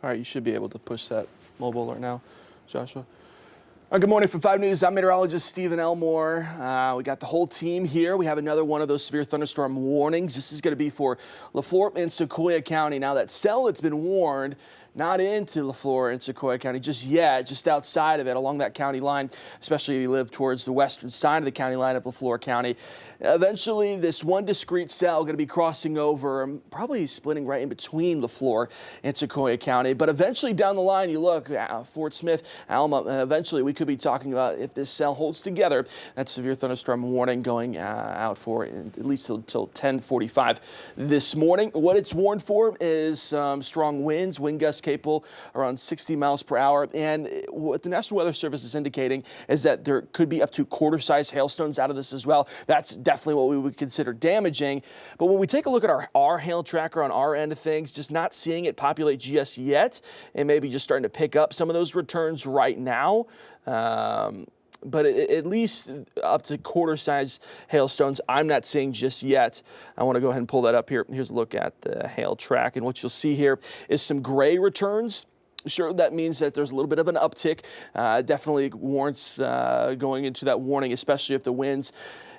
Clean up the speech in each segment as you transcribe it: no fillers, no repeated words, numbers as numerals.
All right, you should be able to push that mobile alert now, Joshua. Good morning from 5 News. I'm meteorologist Stephen Elmore. We got the whole team here. We have another one of those severe thunderstorm warnings. This is going to be for Lafleur and Sequoyah County. Now, that cell that's been warned, not into Lafleur and Sequoyah County just yet, just outside of it, along that county line, especially if you live towards the western side of the county line of Lafleur County. Eventually, this one discrete cell going to be crossing over, probably splitting right in between Lafleur and Sequoyah County. But eventually down the line, you look, Fort Smith, Alma, eventually we could be talking about if this cell holds together, that severe thunderstorm warning going out for at least until 10:45 this morning. What it's warned for is strong winds, wind gusts capable around 60 miles per hour. And what the National Weather Service is indicating is that there could be up to quarter-size hailstones out of this as well. That's definitely what we would consider damaging. But when we take a look at our hail tracker on our end of things, just not seeing it populate just yet, and maybe just starting to pick up some of those returns right now. But at least up to quarter-size hailstones, I'm not seeing just yet. I want to go ahead and pull that up here. Here's a look at the hail track, and what you'll see here is some gray returns. Sure, that means that there's a little bit of an uptick. Definitely warrants going into that warning, especially if the winds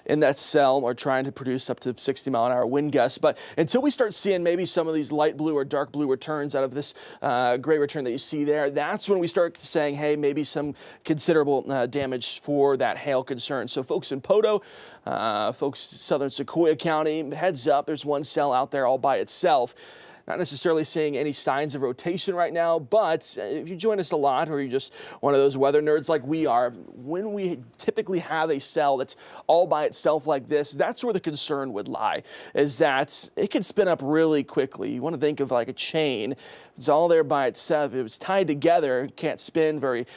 in that cell are trying to produce up to 60-mile-an-hour wind gusts. But until we start seeing maybe some of these light blue or dark blue returns out of this gray return that you see there, that's when we start saying, hey, maybe some considerable damage for that hail concern. So folks in Poteau, folks southern Sequoyah County, heads up, there's one cell out there all by itself. Not necessarily seeing any signs of rotation right now, but if you join us a lot or you're just one of those weather nerds like we are, when we typically have a cell that's all by itself like this, that's where the concern would lie, is that it can spin up really quickly. You want to think of like a chain. It's all there by itself. If it was tied together, it can't spin very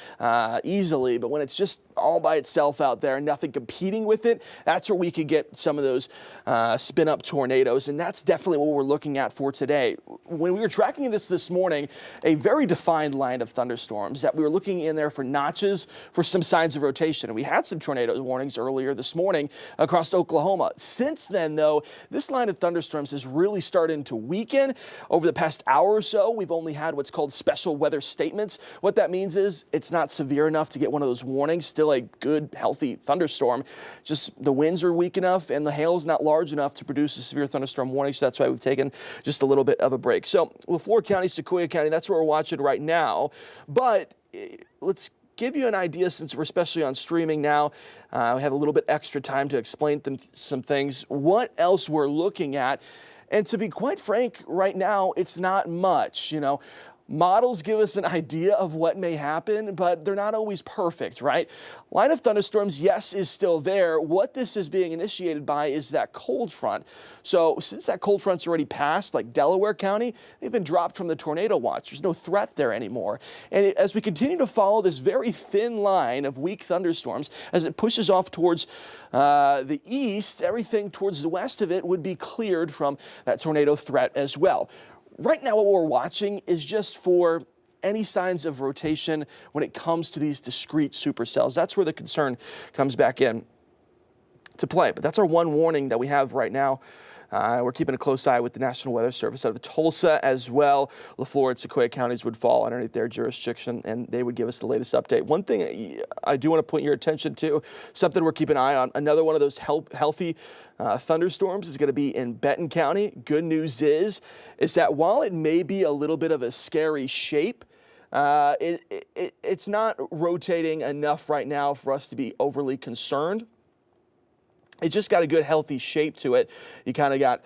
easily, but when it's just all by itself out there, nothing competing with it, that's where we could get some of those spin-up tornadoes, and that's definitely what we're looking at for today. When we were tracking this morning, a very defined line of thunderstorms that we were looking in there for notches for some signs of rotation. And we had some tornado warnings earlier this morning across Oklahoma. Since then, though, this line of thunderstorms is really starting to weaken. Over the past hour or so, we've only had what's called special weather statements. What that means is it's not severe enough to get one of those warnings, still a good, healthy thunderstorm. Just the winds are weak enough and the hail is not large enough to produce a severe thunderstorm warning. So that's why we've taken just a little bit of a break. So Lafleur County, Sequoyah County, that's where we're watching right now. But let's give you an idea, since we're especially on streaming now. We have a little bit extra time to explain some things, what else we're looking at. And to be quite frank, right now, it's not much. You know, models give us an idea of what may happen, but they're not always perfect, right? Line of thunderstorms, yes, is still there. What this is being initiated by is that cold front. So since that cold front's already passed, like Delaware County, they've been dropped from the tornado watch. There's no threat there anymore. And as we continue to follow this very thin line of weak thunderstorms, as it pushes off towards the east, everything towards the west of it would be cleared from that tornado threat as well. Right now, what we're watching is just for any signs of rotation when it comes to these discrete supercells. That's where the concern comes back in to play. But that's our one warning that we have right now. We're keeping a close eye with the National Weather Service out of Tulsa as well. Lafleur and Sequoyah counties would fall underneath their jurisdiction, and they would give us the latest update. One thing I do want to point your attention to, something we're keeping an eye on, another one of those healthy thunderstorms is going to be in Benton County. Good news is that while it may be a little bit of a scary shape, it's not rotating enough right now for us to be overly concerned. It just got a good healthy shape to it. You kind of got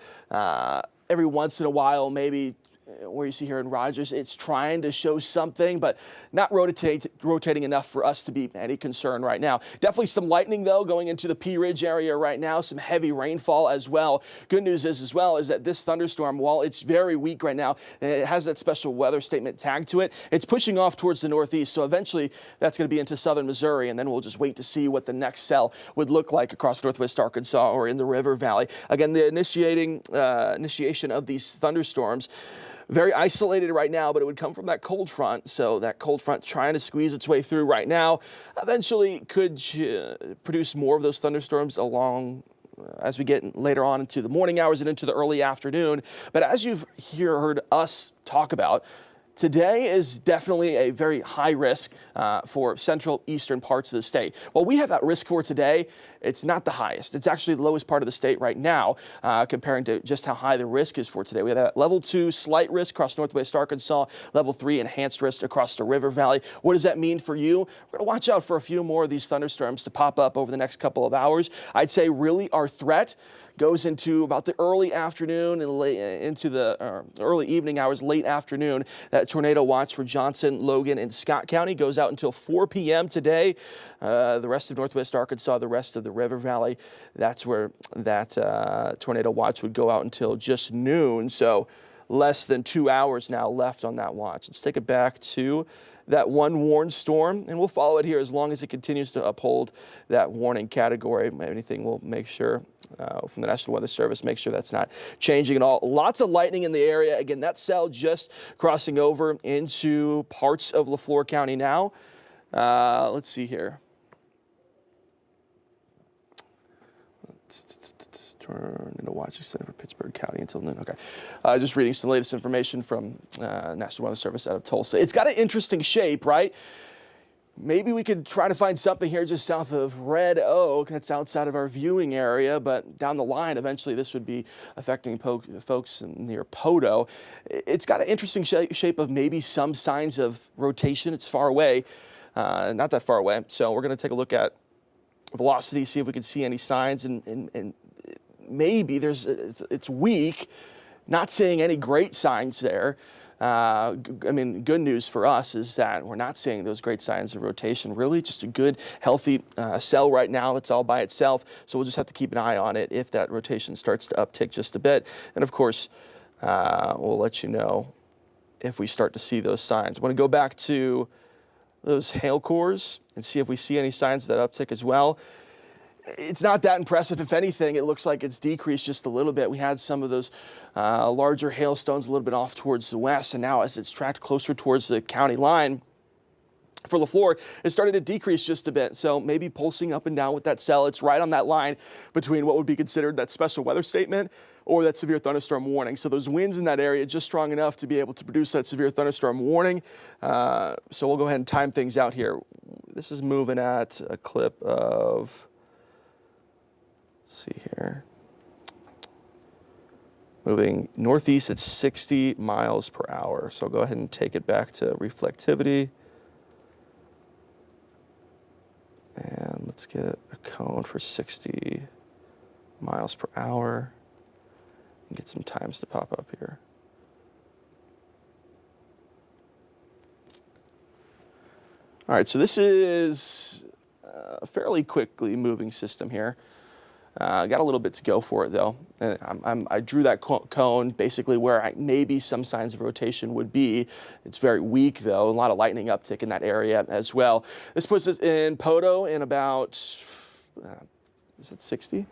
every once in a while, maybe where you see here in Rogers, it's trying to show something, but not rotating enough for us to be any concern right now. Definitely some lightning, though, going into the Pea Ridge area right now, some heavy rainfall as well. Good news is, as well, is that this thunderstorm, while it's very weak right now, it has that special weather statement tag to it. It's pushing off towards the northeast, so eventually that's going to be into southern Missouri, and then we'll just wait to see what the next cell would look like across northwest Arkansas or in the River Valley. Again, the initiation of these thunderstorms, very isolated right now, but it would come from that cold front. So that cold front trying to squeeze its way through right now, eventually could produce more of those thunderstorms along as we get later on into the morning hours and into the early afternoon. But as you've heard us talk about, Today is definitely a very high risk for central eastern parts of the state. While we have that risk for today, it's not the highest. It's actually the lowest part of the state right now, comparing to just how high the risk is for today. We have that level 2 slight risk across northwest Arkansas, level 3 enhanced risk across the River Valley. What does that mean for you? We're going to watch out for a few more of these thunderstorms to pop up over the next couple of hours. I'd say really our threat goes into about the early afternoon and into the early evening hours, late afternoon. That tornado watch for Johnson, Logan, and Scott County goes out until 4 p.m. today. The rest of northwest Arkansas, the rest of the River Valley, that's where that tornado watch would go out until just noon. So less than 2 hours now left on that watch. Let's take it back to that one warned storm, and we'll follow it here as long as it continues to uphold that warning category. Anything, we'll make sure from the National Weather Service, make sure that's not changing at all. Lots of lightning in the area. Again, that cell just crossing over into parts of Leflore County now. Let's see here. Turn into watch extended for Pittsburgh County until noon. Okay. Just reading some latest information from National Weather Service out of Tulsa. It's got an interesting shape, right? Maybe we could try to find something here just south of Red Oak. That's outside of our viewing area, but down the line, eventually this would be affecting folks near Podo. It's got an interesting shape of maybe some signs of rotation. It's far away, not that far away. So we're going to take a look at velocity, see if we can see any signs, and maybe it's weak, not seeing any great signs there. I mean, good news for us is that we're not seeing those great signs of rotation. Really just a good, healthy cell right now that's all by itself. So we'll just have to keep an eye on it if that rotation starts to uptick just a bit. And of course, we'll let you know if we start to see those signs. I want to go back to those hail cores and see if we see any signs of that uptick as well. It's not that impressive. If anything, it looks like it's decreased just a little bit. We had some of those larger hailstones a little bit off towards the west, and now as it's tracked closer towards the county line for Leflore, it started to decrease just a bit. So maybe pulsing up and down with that cell. It's right on that line between what would be considered that special weather statement or that severe thunderstorm warning. So those winds in that area just strong enough to be able to produce that severe thunderstorm warning. So we'll go ahead and time things out here. This is moving at a clip of, let's see here, moving northeast at 60 miles per hour. So I'll go ahead and take it back to reflectivity. And let's get a cone for 60 miles per hour and get some times to pop up here. All right, so this is a fairly quickly moving system here. Got a little bit to go for it though. And I drew that cone basically where maybe some signs of rotation would be. It's very weak though, a lot of lightning uptick in that area as well. This puts us in Podo in about, is it 60?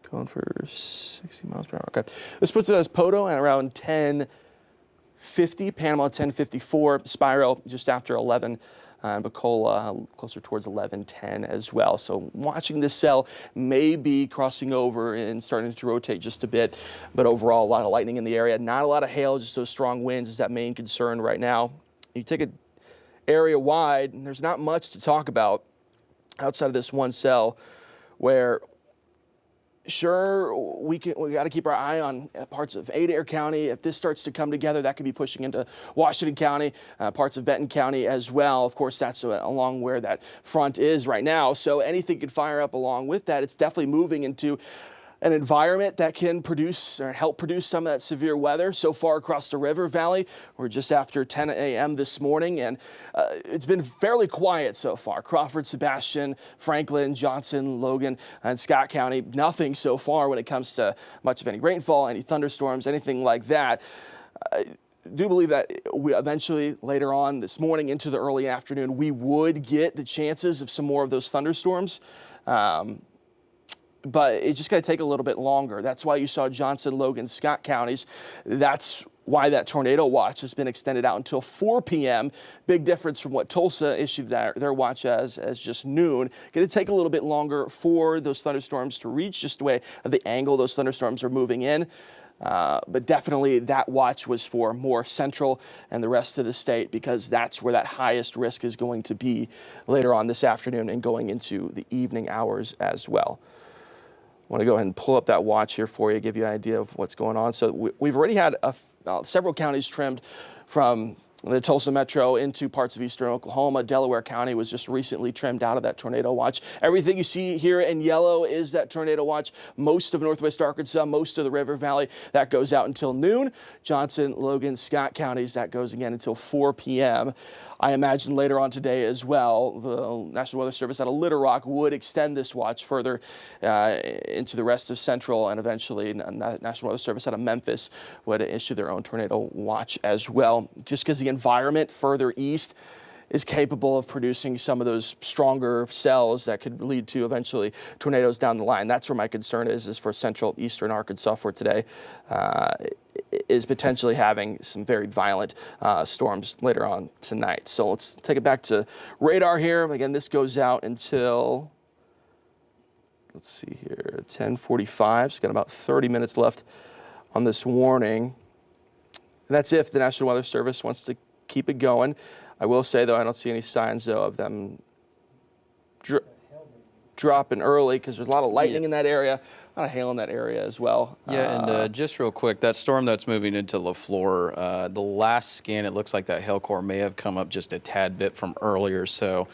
Cone for 60 miles per hour, okay. This puts it as Podo at around 1050, Panama 1054, Spiral just after 11. Bacola closer towards 1110 as well. So watching this cell may be crossing over and starting to rotate just a bit, but overall a lot of lightning in the area. Not a lot of hail, just those strong winds is that main concern right now. You take it area wide, and there's not much to talk about outside of this one cell where sure, we got to keep our eye on parts of Adair County. If this starts to come together, that could be pushing into Washington County, parts of Benton County as well. Of course, that's along where that front is right now. So anything could fire up along with that. It's definitely moving into an environment that can produce or help produce some of that severe weather. So far across the River Valley, we're just after 10 a.m. this morning, and it's been fairly quiet so far. Crawford, Sebastian, Franklin, Johnson, Logan, and Scott County, nothing so far when it comes to much of any rainfall, any thunderstorms, anything like that. I do believe that we eventually later on this morning into the early afternoon, we would get the chances of some more of those thunderstorms. But it's just going to take a little bit longer. That's why you saw Johnson, Logan, Scott counties. That's why that tornado watch has been extended out until 4 p.m. Big difference from what Tulsa issued their watch as just noon. Going to take a little bit longer for those thunderstorms to reach just the way of the angle those thunderstorms are moving in. But definitely that watch was for more central and the rest of the state, because that's where that highest risk is going to be later on this afternoon and going into the evening hours as well. I want to go ahead and pull up that watch here for you, give you an idea of what's going on. So we've already had several counties trimmed from the Tulsa Metro into parts of eastern Oklahoma. Delaware County was just recently trimmed out of that tornado watch. Everything you see here in yellow is that tornado watch. Most of northwest Arkansas, most of the River Valley, that goes out until noon. Johnson, Logan, Scott counties, that goes again until 4 p.m. I imagine later on today as well, the National Weather Service out of Little Rock would extend this watch further into the rest of central, and eventually National Weather Service out of Memphis would issue their own tornado watch as well, just because the environment further east is capable of producing some of those stronger cells that could lead to eventually tornadoes down the line. That's where my concern is for central eastern Arkansas for today, is potentially having some very violent storms later on tonight. So let's take it back to radar here. Again, this goes out until, let's see here, 10:45. So got about 30 minutes left on this warning. And that's if the National Weather Service wants to keep it going. I will say, though, I don't see any signs, though, of them dropping early, because there's a lot of lightning in that area, a lot of hail in that area as well. Yeah, and just real quick, that storm that's moving into LaFleur, the last scan, it looks like that hail core may have come up just a tad bit from earlier. So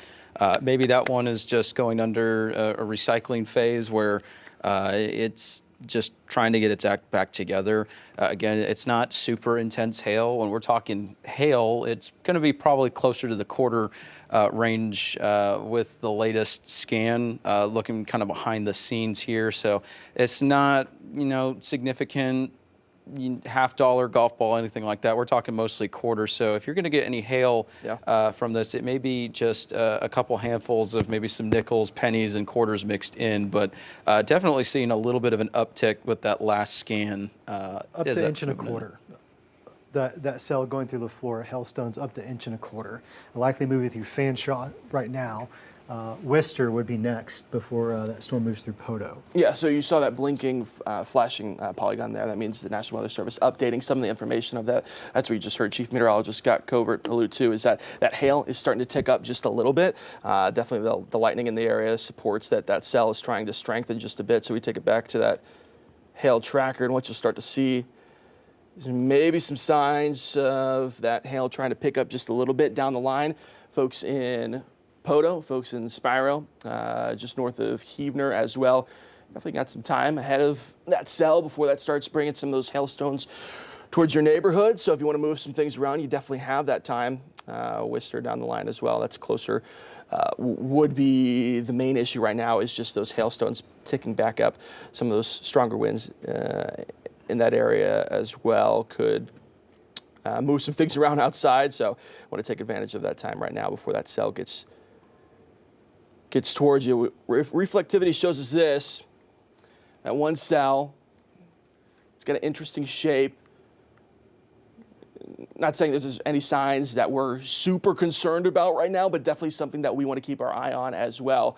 maybe that one is just going under a recycling phase where it's just trying to get its act back together. Again, it's not super intense hail. When we're talking hail, it's going to be probably closer to the quarter range with the latest scan, looking kind of behind the scenes here. So it's not, significant half-dollar golf ball, anything like that. We're talking mostly quarters. So if you're going to get any hail from this, it may be just a couple handfuls of maybe some nickels, pennies, and quarters mixed in. But definitely seeing a little bit of an uptick with that last scan. Up to 1.25 inches. That cell going through the floor, hailstones up to 1.25 inches. Likely moving through Fanshawe right now. Worcester would be next before that storm moves through Poteau. Yeah, so you saw that blinking, flashing polygon there. That means the National Weather Service updating some of the information of that. That's what you just heard Chief Meteorologist Scott Covert allude to, is that hail is starting to tick up just a little bit. Definitely the lightning in the area supports that cell is trying to strengthen just a bit. So we take it back to that hail tracker, and what you'll start to see is maybe some signs of that hail trying to pick up just a little bit down the line. Folks in Poteau, folks in Spiro, just north of Heavener as well. Definitely got some time ahead of that cell before that starts bringing some of those hailstones towards your neighborhood. So if you want to move some things around, you definitely have that time. Worcester down the line as well. That's closer. Would be the main issue right now is just those hailstones ticking back up. Some of those stronger winds in that area as well could move some things around outside. So I want to take advantage of that time right now before that cell gets towards you. Reflectivity shows us this, that one cell. It's got an interesting shape. Not saying there's any signs that we're super concerned about right now, but definitely something that we want to keep our eye on as well.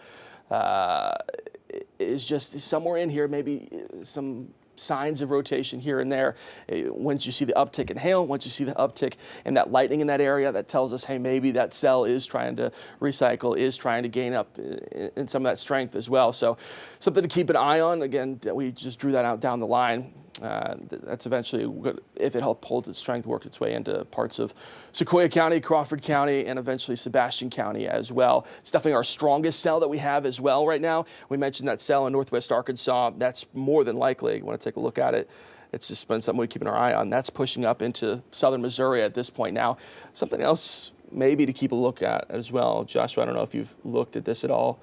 Is just somewhere in here, maybe some signs of rotation here and there. Once you see the uptick in hail, once you see the uptick in that lightning in that area, that tells us, hey, maybe that cell is trying to recycle, is trying to gain up in some of that strength as well. So something to keep an eye on. Again, we just drew that out down the line. That's eventually, if it holds its strength, work its way into parts of Sequoyah County, Crawford County, and eventually Sebastian County as well. It's definitely our strongest cell that we have as well right now. We mentioned that cell in northwest Arkansas. That's more than likely, you want to take a look at it. It's just been something we're keeping our eye on. That's pushing up into southern Missouri at this point now. Something else maybe to keep a look at as well. Joshua, I don't know if you've looked at this at all.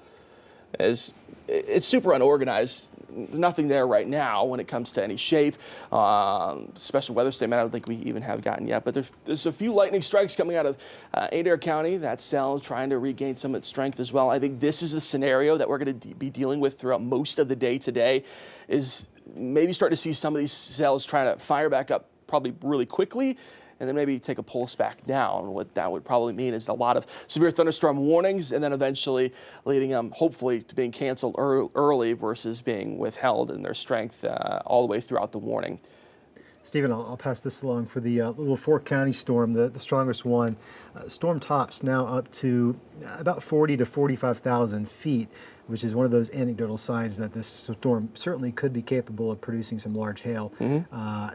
It's super unorganized. Nothing there right now when it comes to any shape. Special weather statement, I don't think we even have gotten yet, but there's a few lightning strikes coming out of Adair County. That cell trying to regain some of its strength as well. I think this is a scenario that we're going to be dealing with throughout most of the day today, is maybe start to see some of these cells trying to fire back up probably really quickly, and then maybe take a pulse back down. What that would probably mean is a lot of severe thunderstorm warnings, and then eventually leading them hopefully to being canceled early versus being withheld in their strength all the way throughout the warning. Stephen, I'll pass this along for the little four-county storm, the strongest one. Storm tops now up to about 40 to 45,000 feet, which is one of those anecdotal signs that this storm certainly could be capable of producing some large hail. And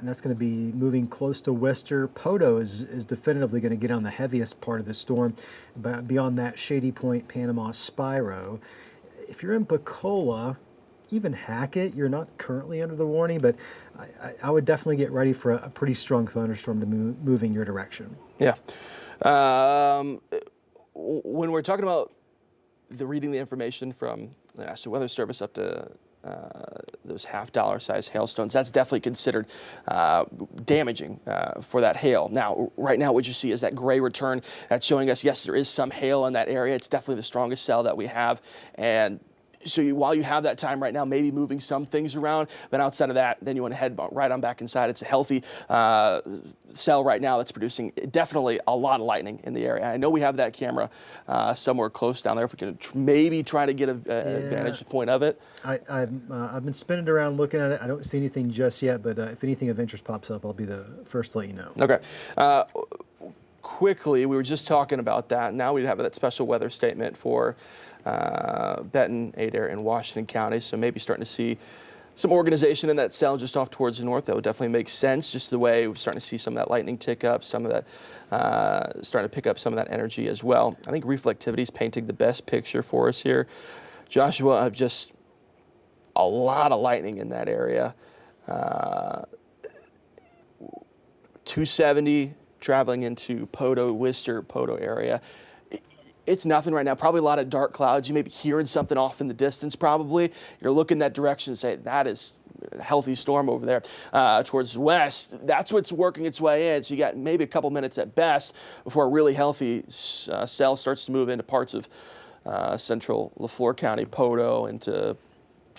that's going to be moving close to Worcester. Poto is definitively going to get on the heaviest part of the storm. But beyond that, Shady Point, Panama, Spiro. If you're in Bacola, even Hackett, you're not currently under the warning, but I would definitely get ready for a pretty strong thunderstorm to move in your direction. Yeah. When we're talking about reading the information from the National Weather Service up to those $half size hailstones, that's definitely considered damaging for that hail. Now, right now, what you see is that gray return that's showing us, yes, there is some hail in that area. It's definitely the strongest cell that we have. And so while you have that time right now, maybe moving some things around, but outside of that, then you want to head right on back inside. It's a healthy cell right now that's producing definitely a lot of lightning in the area. I know we have that camera somewhere close down there if we can maybe try to get an vantage point of it. I've been spinning around looking at it. I don't see anything just yet, but if anything of interest pops up, I'll be the first to let you know. Okay. Quickly, we were just talking about that. Now we have that special weather statement for Benton, Adair, and Washington counties. So maybe starting to see some organization in that cell just off towards the north. That would definitely make sense, just the way we're starting to see some of that lightning tick up, some of that starting to pick up some of that energy as well. I think reflectivity is painting the best picture for us here. Joshua, I've just a lot of lightning in that area. 270 traveling into Poto, Worcester, Poto area. It's nothing right now. Probably a lot of dark clouds. You may be hearing something off in the distance probably. You're looking that direction and say, that is a healthy storm over there towards the west. That's what's working its way in. So you got maybe a couple minutes at best before a really healthy cell starts to move into parts of central Lafleur County, Poto, into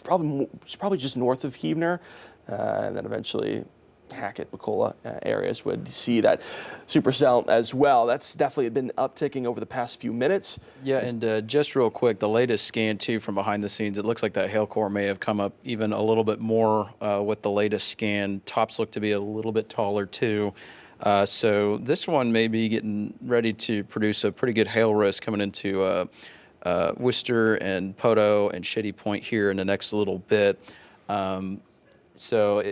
probably just north of Heavener, and then eventually Hackett, Bacola areas would see that supercell as well. That's definitely been upticking over the past few minutes. Yeah, and just real quick, the latest scan too from behind the scenes, it looks like that hail core may have come up even a little bit more with the latest scan. Tops look to be a little bit taller too. So this one may be getting ready to produce a pretty good hail risk coming into Worcester and Poto and Shady Point here in the next little bit. So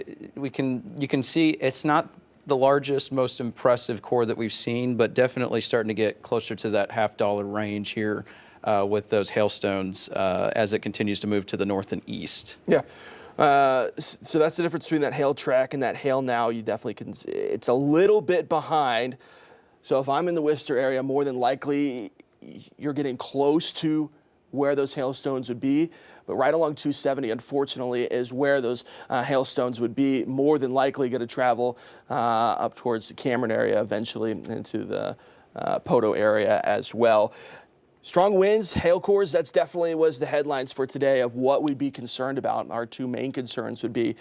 you can see it's not the largest, most impressive core that we've seen, but definitely starting to get closer to that $half range here with those hailstones as it continues to move to the north and east. Yeah. So that's the difference between that hail track and that hail now. You definitely can. It's a little bit behind. So if I'm in the Worcester area, more than likely you're getting close to where those hailstones would be, but right along 270, unfortunately, is where those hailstones would be more than likely going to travel up towards the Cameron area, eventually into the Poto area as well. Strong winds, hail cores, that's definitely was the headlines for today of what we'd be concerned about. Our two main concerns would be,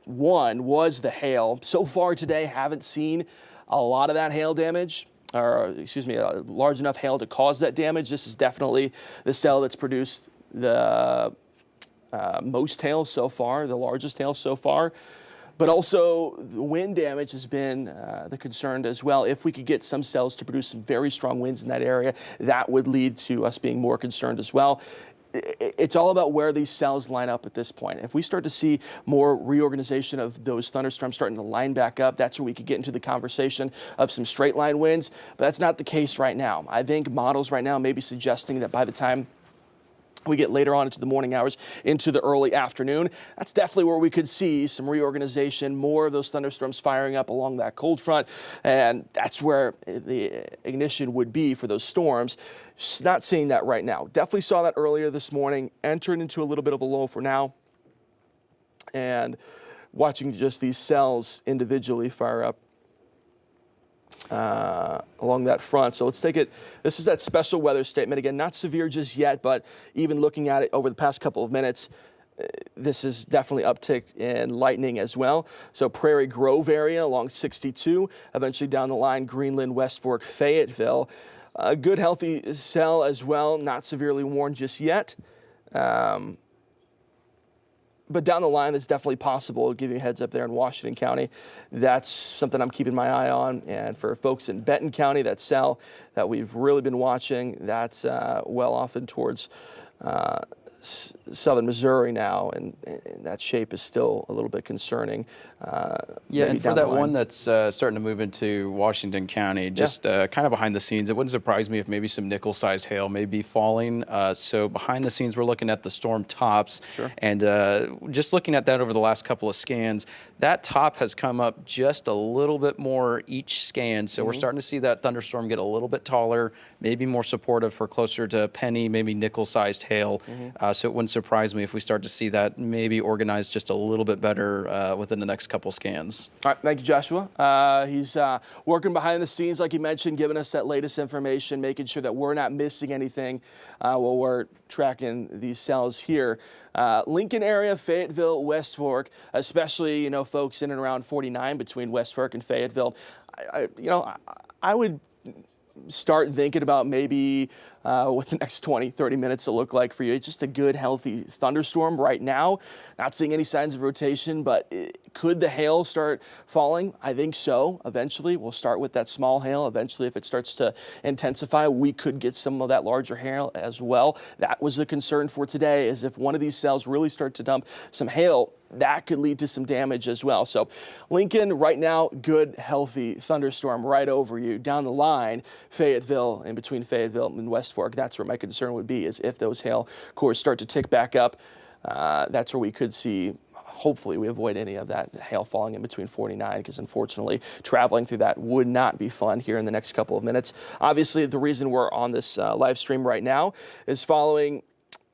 one was the hail. So far today, haven't seen a lot of that hail damage. Or excuse me, a large enough hail to cause that damage. This is definitely the cell that's produced the most hail so far, the largest hail so far. But also the wind damage has been the concern as well. If we could get some cells to produce some very strong winds in that area, that would lead to us being more concerned as well. It's all about where these cells line up at this point. If we start to see more reorganization of those thunderstorms starting to line back up, that's where we could get into the conversation of some straight line winds, but that's not the case right now. I think models right now may be suggesting that by the time we get later on into the morning hours, into the early afternoon, that's definitely where we could see some reorganization, more of those thunderstorms firing up along that cold front, and that's where the ignition would be for those storms. Just not seeing that right now. Definitely saw that earlier this morning, entering into a little bit of a low for now, and watching just these cells individually fire up along that front. So let's take it. This is that special weather statement. Again, not severe just yet, but even looking at it over the past couple of minutes, this is definitely upticked in lightning as well. So Prairie Grove area along 62, eventually down the line, Greenland, West Fork, Fayetteville. A good healthy cell as well, not severely worn just yet. but down the line, that's definitely possible. I'll give you a heads up there in Washington County. That's something I'm keeping my eye on. And for folks in Benton County, that cell that we've really been watching, that's well off and towards southern Missouri now, and that shape is still a little bit concerning. Yeah, maybe and for down the that line. one that's starting to move into Washington County, just kind of behind the scenes, it wouldn't surprise me if maybe some nickel-sized hail may be falling. So behind the scenes, we're looking at the storm tops, and just looking at that over the last couple of scans, that top has come up just a little bit more each scan. So we're starting to see that thunderstorm get a little bit taller, maybe more supportive for closer to penny, maybe nickel-sized hail. So it wouldn't surprise me if we start to see that maybe organized just a little bit better within the next couple scans. All right, thank you, Joshua. He's working behind the scenes, like you mentioned, giving us that latest information, making sure that we're not missing anything while we're tracking these cells here. Lincoln area, Fayetteville, West Fork, especially, you know, folks in and around 49 between West Fork and Fayetteville. I would start thinking about maybe what the next 20, 30 minutes will look like for you. It's just a good, healthy thunderstorm right now. Not seeing any signs of rotation, but could the hail start falling? I think so. Eventually, we'll start with that small hail. Eventually, if it starts to intensify, we could get some of that larger hail as well. That was the concern for today, is if one of these cells really start to dump some hail, that could lead to some damage as well. So Lincoln right now, good, healthy thunderstorm right over you. Down the line, Fayetteville, in between Fayetteville and West Fork, that's where my concern would be, is if those hail cores start to tick back up, that's where we could see, hopefully we avoid any of that hail falling in between 49, because unfortunately traveling through that would not be fun here in the next couple of minutes. Obviously, the reason we're on this live stream right now is following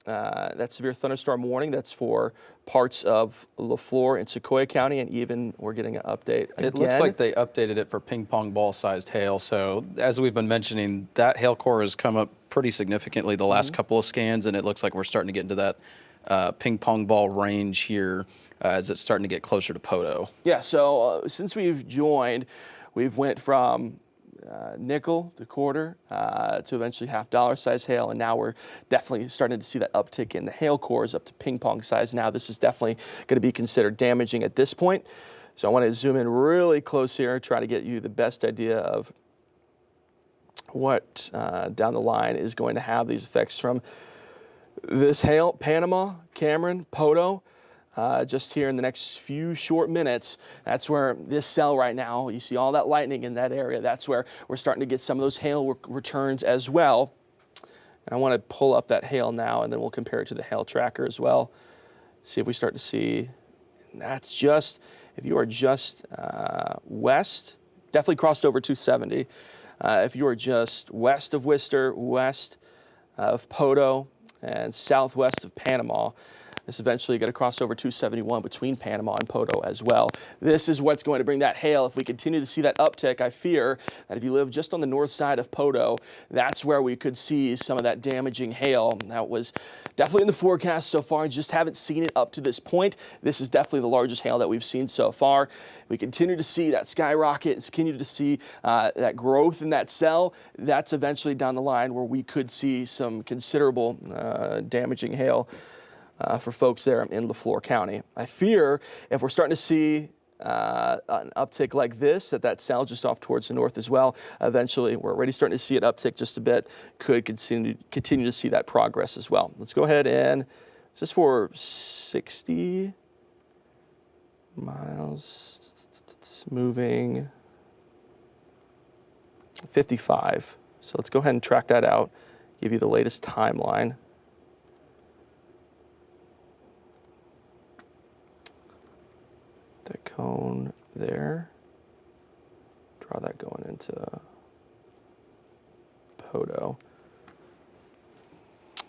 that severe thunderstorm warning that's for parts of LaFleur and Sequoyah County, and even we're getting an update again. It looks like they updated it for ping pong ball sized hail. So as we've been mentioning, that hail core has come up pretty significantly the last couple of scans, and it looks like we're starting to get into that ping pong ball range here as it's starting to get closer to Poto. Yeah, so since we've joined, we've went from nickel to quarter to eventually $half size hail, and now we're definitely starting to see that uptick in the hail cores up to ping pong size. Now this is definitely going to be considered damaging at this point. So I want to zoom in really close here, try to get you the best idea of what down the line is going to have these effects from this hail. Panama, Cameron, Poto. Just here in the next few short minutes, that's where this cell right now, you see all that lightning in that area, that's where we're starting to get some of those hail returns as well. And I want to pull up that hail now, and then we'll compare it to the hail tracker as well. See if we start to see, that's just, if you are just west, definitely crossed over 270. If you are just west of Worcester, west of Poto, and southwest of Panama, this eventually going to cross over 271 between Panama and Poto as well. This is what's going to bring that hail. If we continue to see that uptick, I fear that if you live just on the north side of Poto, that's where we could see some of that damaging hail. That was definitely in the forecast so far. Just haven't seen it up to this point. This is definitely the largest hail that we've seen so far. We continue to see that skyrocket and continue to see that growth in that cell. That's eventually down the line where we could see some considerable damaging hail for folks there in LaFleur County. I fear if we're starting to see an uptick like this, that cell just off towards the north as well, eventually we're already starting to see it uptick just a bit, could continue to see that progress as well. Let's go ahead and, is this for 60 miles? It's moving 55. So let's go ahead and track that out, give you the latest timeline. The cone there, draw that going into Poto.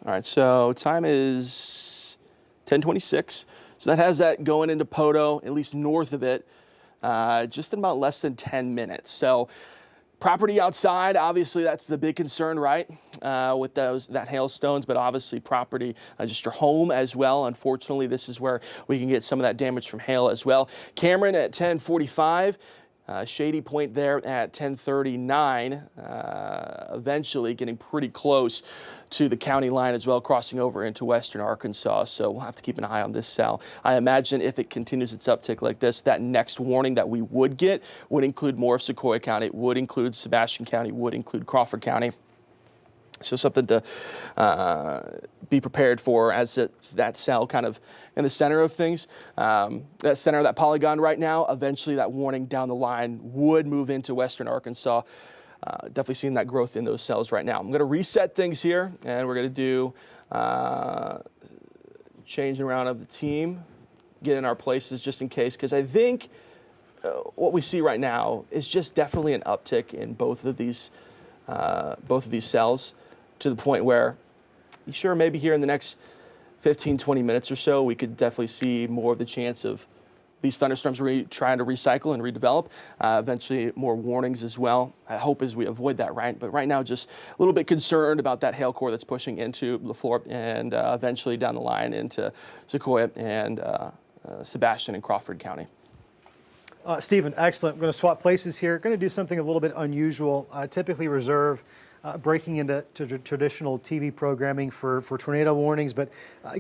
All right, so time is 10:26. So that has that going into Poto, at least north of it, just in about less than 10 minutes. So property outside, obviously that's the big concern, right? With that hailstones, but obviously property, just your home as well. Unfortunately, this is where we can get some of that damage from hail as well. Cameron at 10:45. Shady Point there at 10:39, eventually getting pretty close to the county line as well, crossing over into western Arkansas. So we'll have to keep an eye on this cell. I imagine if it continues its uptick like this, that next warning that we would get would include more of Sequoyah County, would include Sebastian County, would include Crawford County. So something to be prepared for as that cell kind of in the center of things, that center of that polygon right now. Eventually that warning down the line would move into western Arkansas. Definitely seeing that growth in those cells right now. I'm going to reset things here, and we're going to do changing around of the team, get in our places just in case, because I think what we see right now is just definitely an uptick in both of these cells, to the point where, sure, maybe here in the next 15, 20 minutes or so, we could definitely see more of the chance of these thunderstorms trying to recycle and redevelop. Eventually more warnings as well. I hope as we avoid that, right? But right now, just a little bit concerned about that hail core that's pushing into LaFleur and eventually down the line into Sequoyah and Sebastian and Crawford County. Stephen, excellent. We're going to swap places here. Going to do something a little bit unusual. Typically reserve breaking into traditional TV programming for tornado warnings, but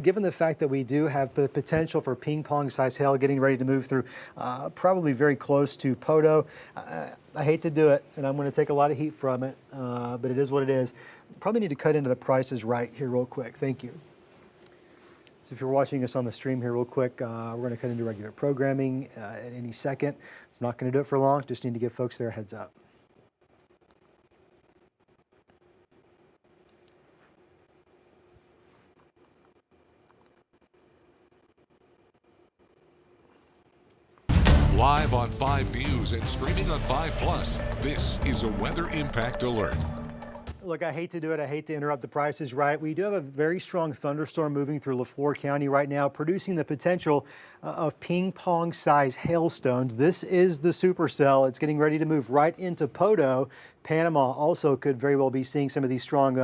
given the fact that we do have the potential for ping-pong-sized hail getting ready to move through probably very close to Poteau, I hate to do it, and I'm going to take a lot of heat from it, but it is what it is. Probably need to cut into the prices right here real quick. Thank you. So if you're watching us on the stream here real quick, we're going to cut into regular programming at any second. I'm not going to do it for long, just need to give folks their heads up. Live on 5 News and streaming on 5 Plus, this is a Weather Impact Alert. Look, I hate to do it. I hate to interrupt the prices right. We do have a very strong thunderstorm moving through LaFleur County right now, producing the potential of ping-pong-sized hailstones. This is the supercell. It's getting ready to move right into Poteau. Panama also could very well be seeing some of these strong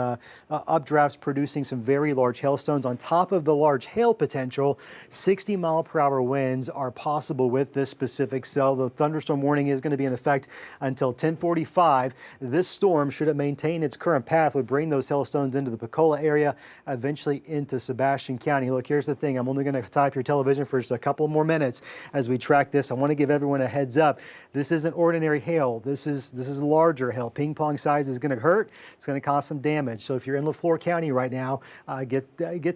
updrafts, producing some very large hailstones. On top of the large hail potential, 60-mile-per-hour winds are possible with this specific cell. The thunderstorm warning is going to be in effect until 10:45. This storm, should it maintain its current path, would bring those hailstones into the Pocola area, eventually into Sebastian County. Look, here's the thing. I'm only going to type your television for just a couple more minutes as we track this. I want to give everyone a heads up. This isn't ordinary hail. This is larger hail. Ping pong size is going to hurt. It's going to cause some damage. So if you're in LaFleur County right now, get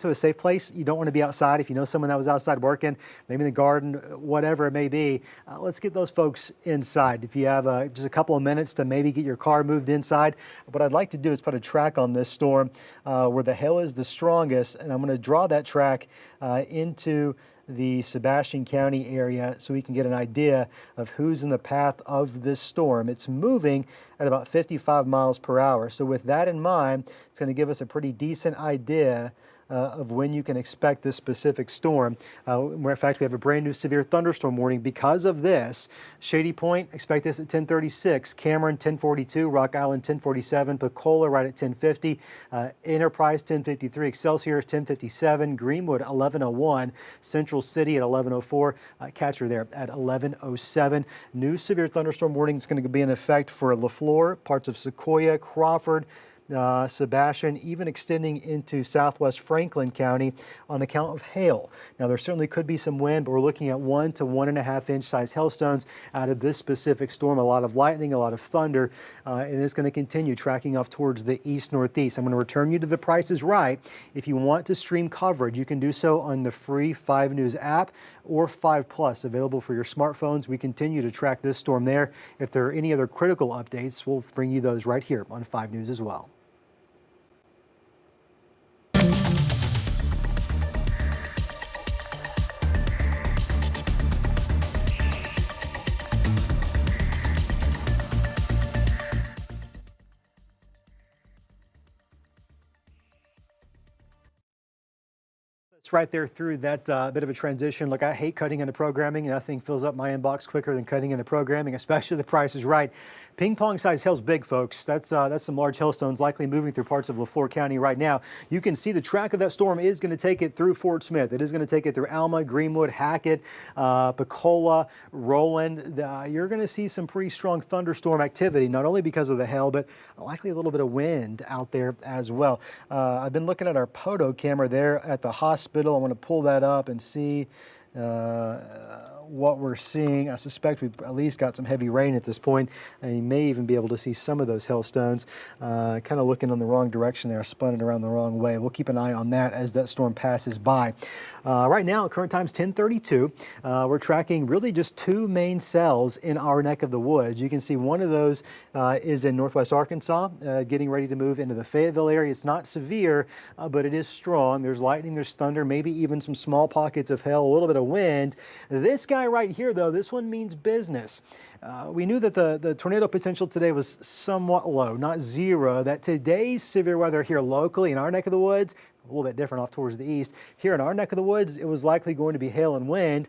to a safe place. You don't want to be outside. If you know someone that was outside working, maybe in the garden, whatever it may be, let's get those folks inside. If you have just a couple of minutes to maybe get your car moved inside, what I'd like to do is put a track on this storm where the hail is the strongest, and I'm going to draw that track into the Sebastian County area so we can get an idea of who's in the path of this storm. It's moving at about 55 miles per hour. So with that in mind, it's going to give us a pretty decent idea of when you can expect this specific storm. In fact, we have a brand new severe thunderstorm warning because of this. Shady Point, expect this at 10:36. Cameron, 10:42. Rock Island, 10:47. Pocola, right at 10:50. Enterprise, 10:53. Excelsior, 10:57. Greenwood, 11:01. Central City at 11:04. Catcher there at 11:07. New severe thunderstorm warning is going to be in effect for LaFleur, parts of Sequoyah, Crawford, Sebastian, even extending into southwest Franklin County on account of hail. Now, there certainly could be some wind, but we're looking at 1 to 1.5 inch size hailstones out of this specific storm. A lot of lightning, a lot of thunder, and it's going to continue tracking off towards the east-northeast. I'm going to return you to the Price is Right. If you want to stream coverage, you can do so on the free 5 News app or 5 Plus, available for your smartphones. We continue to track this storm there. If there are any other critical updates, we'll bring you those right here on 5 News as well. It's right there through that bit of a transition. Look, I hate cutting into programming. Nothing fills up my inbox quicker than cutting into programming, especially the Price is Right. Ping pong size hail's big, folks. That's some large hailstones likely moving through parts of Lafleur County right now. You can see the track of that storm is going to take it through Fort Smith. It is going to take it through Alma, Greenwood, Hackett, Picola, Roland. You're going to see some pretty strong thunderstorm activity, not only because of the hail, but likely a little bit of wind out there as well. I've been looking at our Poto camera there at the hospital. I want to pull that up and see what we're seeing. I suspect we've at least got some heavy rain at this point, and you may even be able to see some of those hailstones. Kind of looking in the wrong direction there. I spun it around the wrong way. We'll keep an eye on that as that storm passes by. Right now, current time's 10:32. We're tracking really just two main cells in our neck of the woods. You can see one of those is in northwest Arkansas, getting ready to move into the Fayetteville area. It's not severe, but it is strong. There's lightning, there's thunder, maybe even some small pockets of hail, a little bit of wind. This guy right here, though, this one means business. We knew that the tornado potential today was somewhat low, not zero, that today's severe weather here locally in our neck of the woods, a little bit different off towards the east. Here in our neck of the woods, it was likely going to be hail and wind.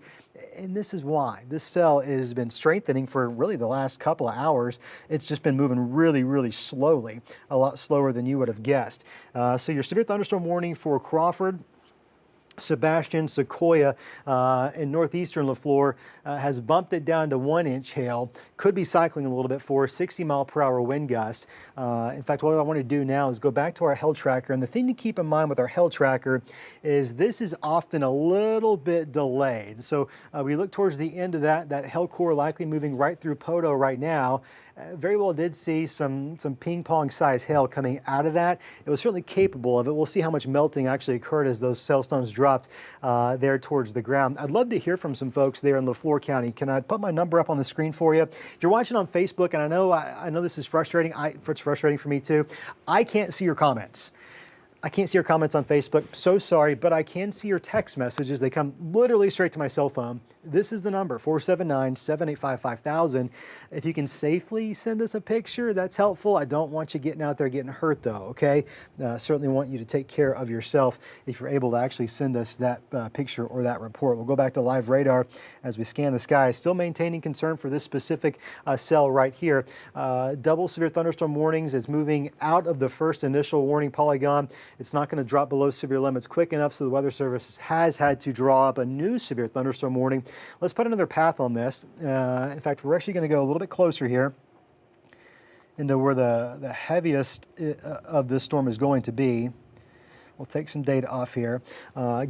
And this is why. This cell has been strengthening for really the last couple of hours. It's just been moving really, really slowly, a lot slower than you would have guessed. So your severe thunderstorm warning for Crawford, Sebastian, Sequoia, in northeastern Lafleur has bumped it down to 1-inch hail. Could be cycling a little bit for 60-mile-per-hour wind gusts. In fact, what I want to do now is go back to our hail tracker. And the thing to keep in mind with our hail tracker is this is often a little bit delayed. So we look towards the end of that hail core likely moving right through Poto right now. Very well did see some ping pong size hail coming out of that. It was certainly capable of it. We'll see how much melting actually occurred as those hailstones dropped there towards the ground. I'd love to hear from some folks there in Lafleur County. Can I put my number up on the screen for you? If you're watching on Facebook, and I know this is frustrating, it's frustrating for me too, I can't see your comments. I can't see your comments on Facebook. So sorry, but I can see your text messages. They come literally straight to my cell phone. This is the number, 479-785-5000. If you can safely send us a picture, that's helpful. I don't want you getting out there getting hurt, though, okay? Certainly want you to take care of yourself if you're able to actually send us that picture or that report. We'll go back to live radar as we scan the sky. Still maintaining concern for this specific cell right here. Double severe thunderstorm warnings is moving out of the first initial warning polygon. It's not going to drop below severe limits quick enough, so the Weather Service has had to draw up a new severe thunderstorm warning. Let's put another path on this. In fact, we're actually going to go a little bit closer here into where the heaviest of this storm is going to be. We'll take some data off here.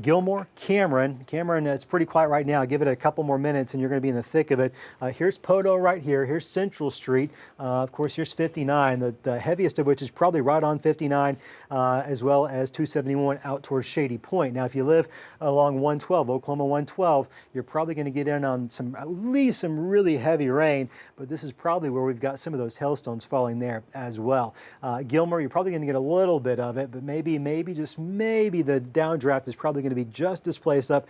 Gilmore, Cameron, it's pretty quiet right now. Give it a couple more minutes and you're going to be in the thick of it. Here's Poto right here. Here's Central Street. Of course, here's 59, the heaviest of which is probably right on 59, as well as 271 out towards Shady Point. Now, if you live along 112, Oklahoma 112, you're probably going to get in on at least some really heavy rain, but this is probably where we've got some of those hailstones falling there as well. Gilmore, you're probably going to get a little bit of it, but maybe the downdraft is probably going to be just displaced up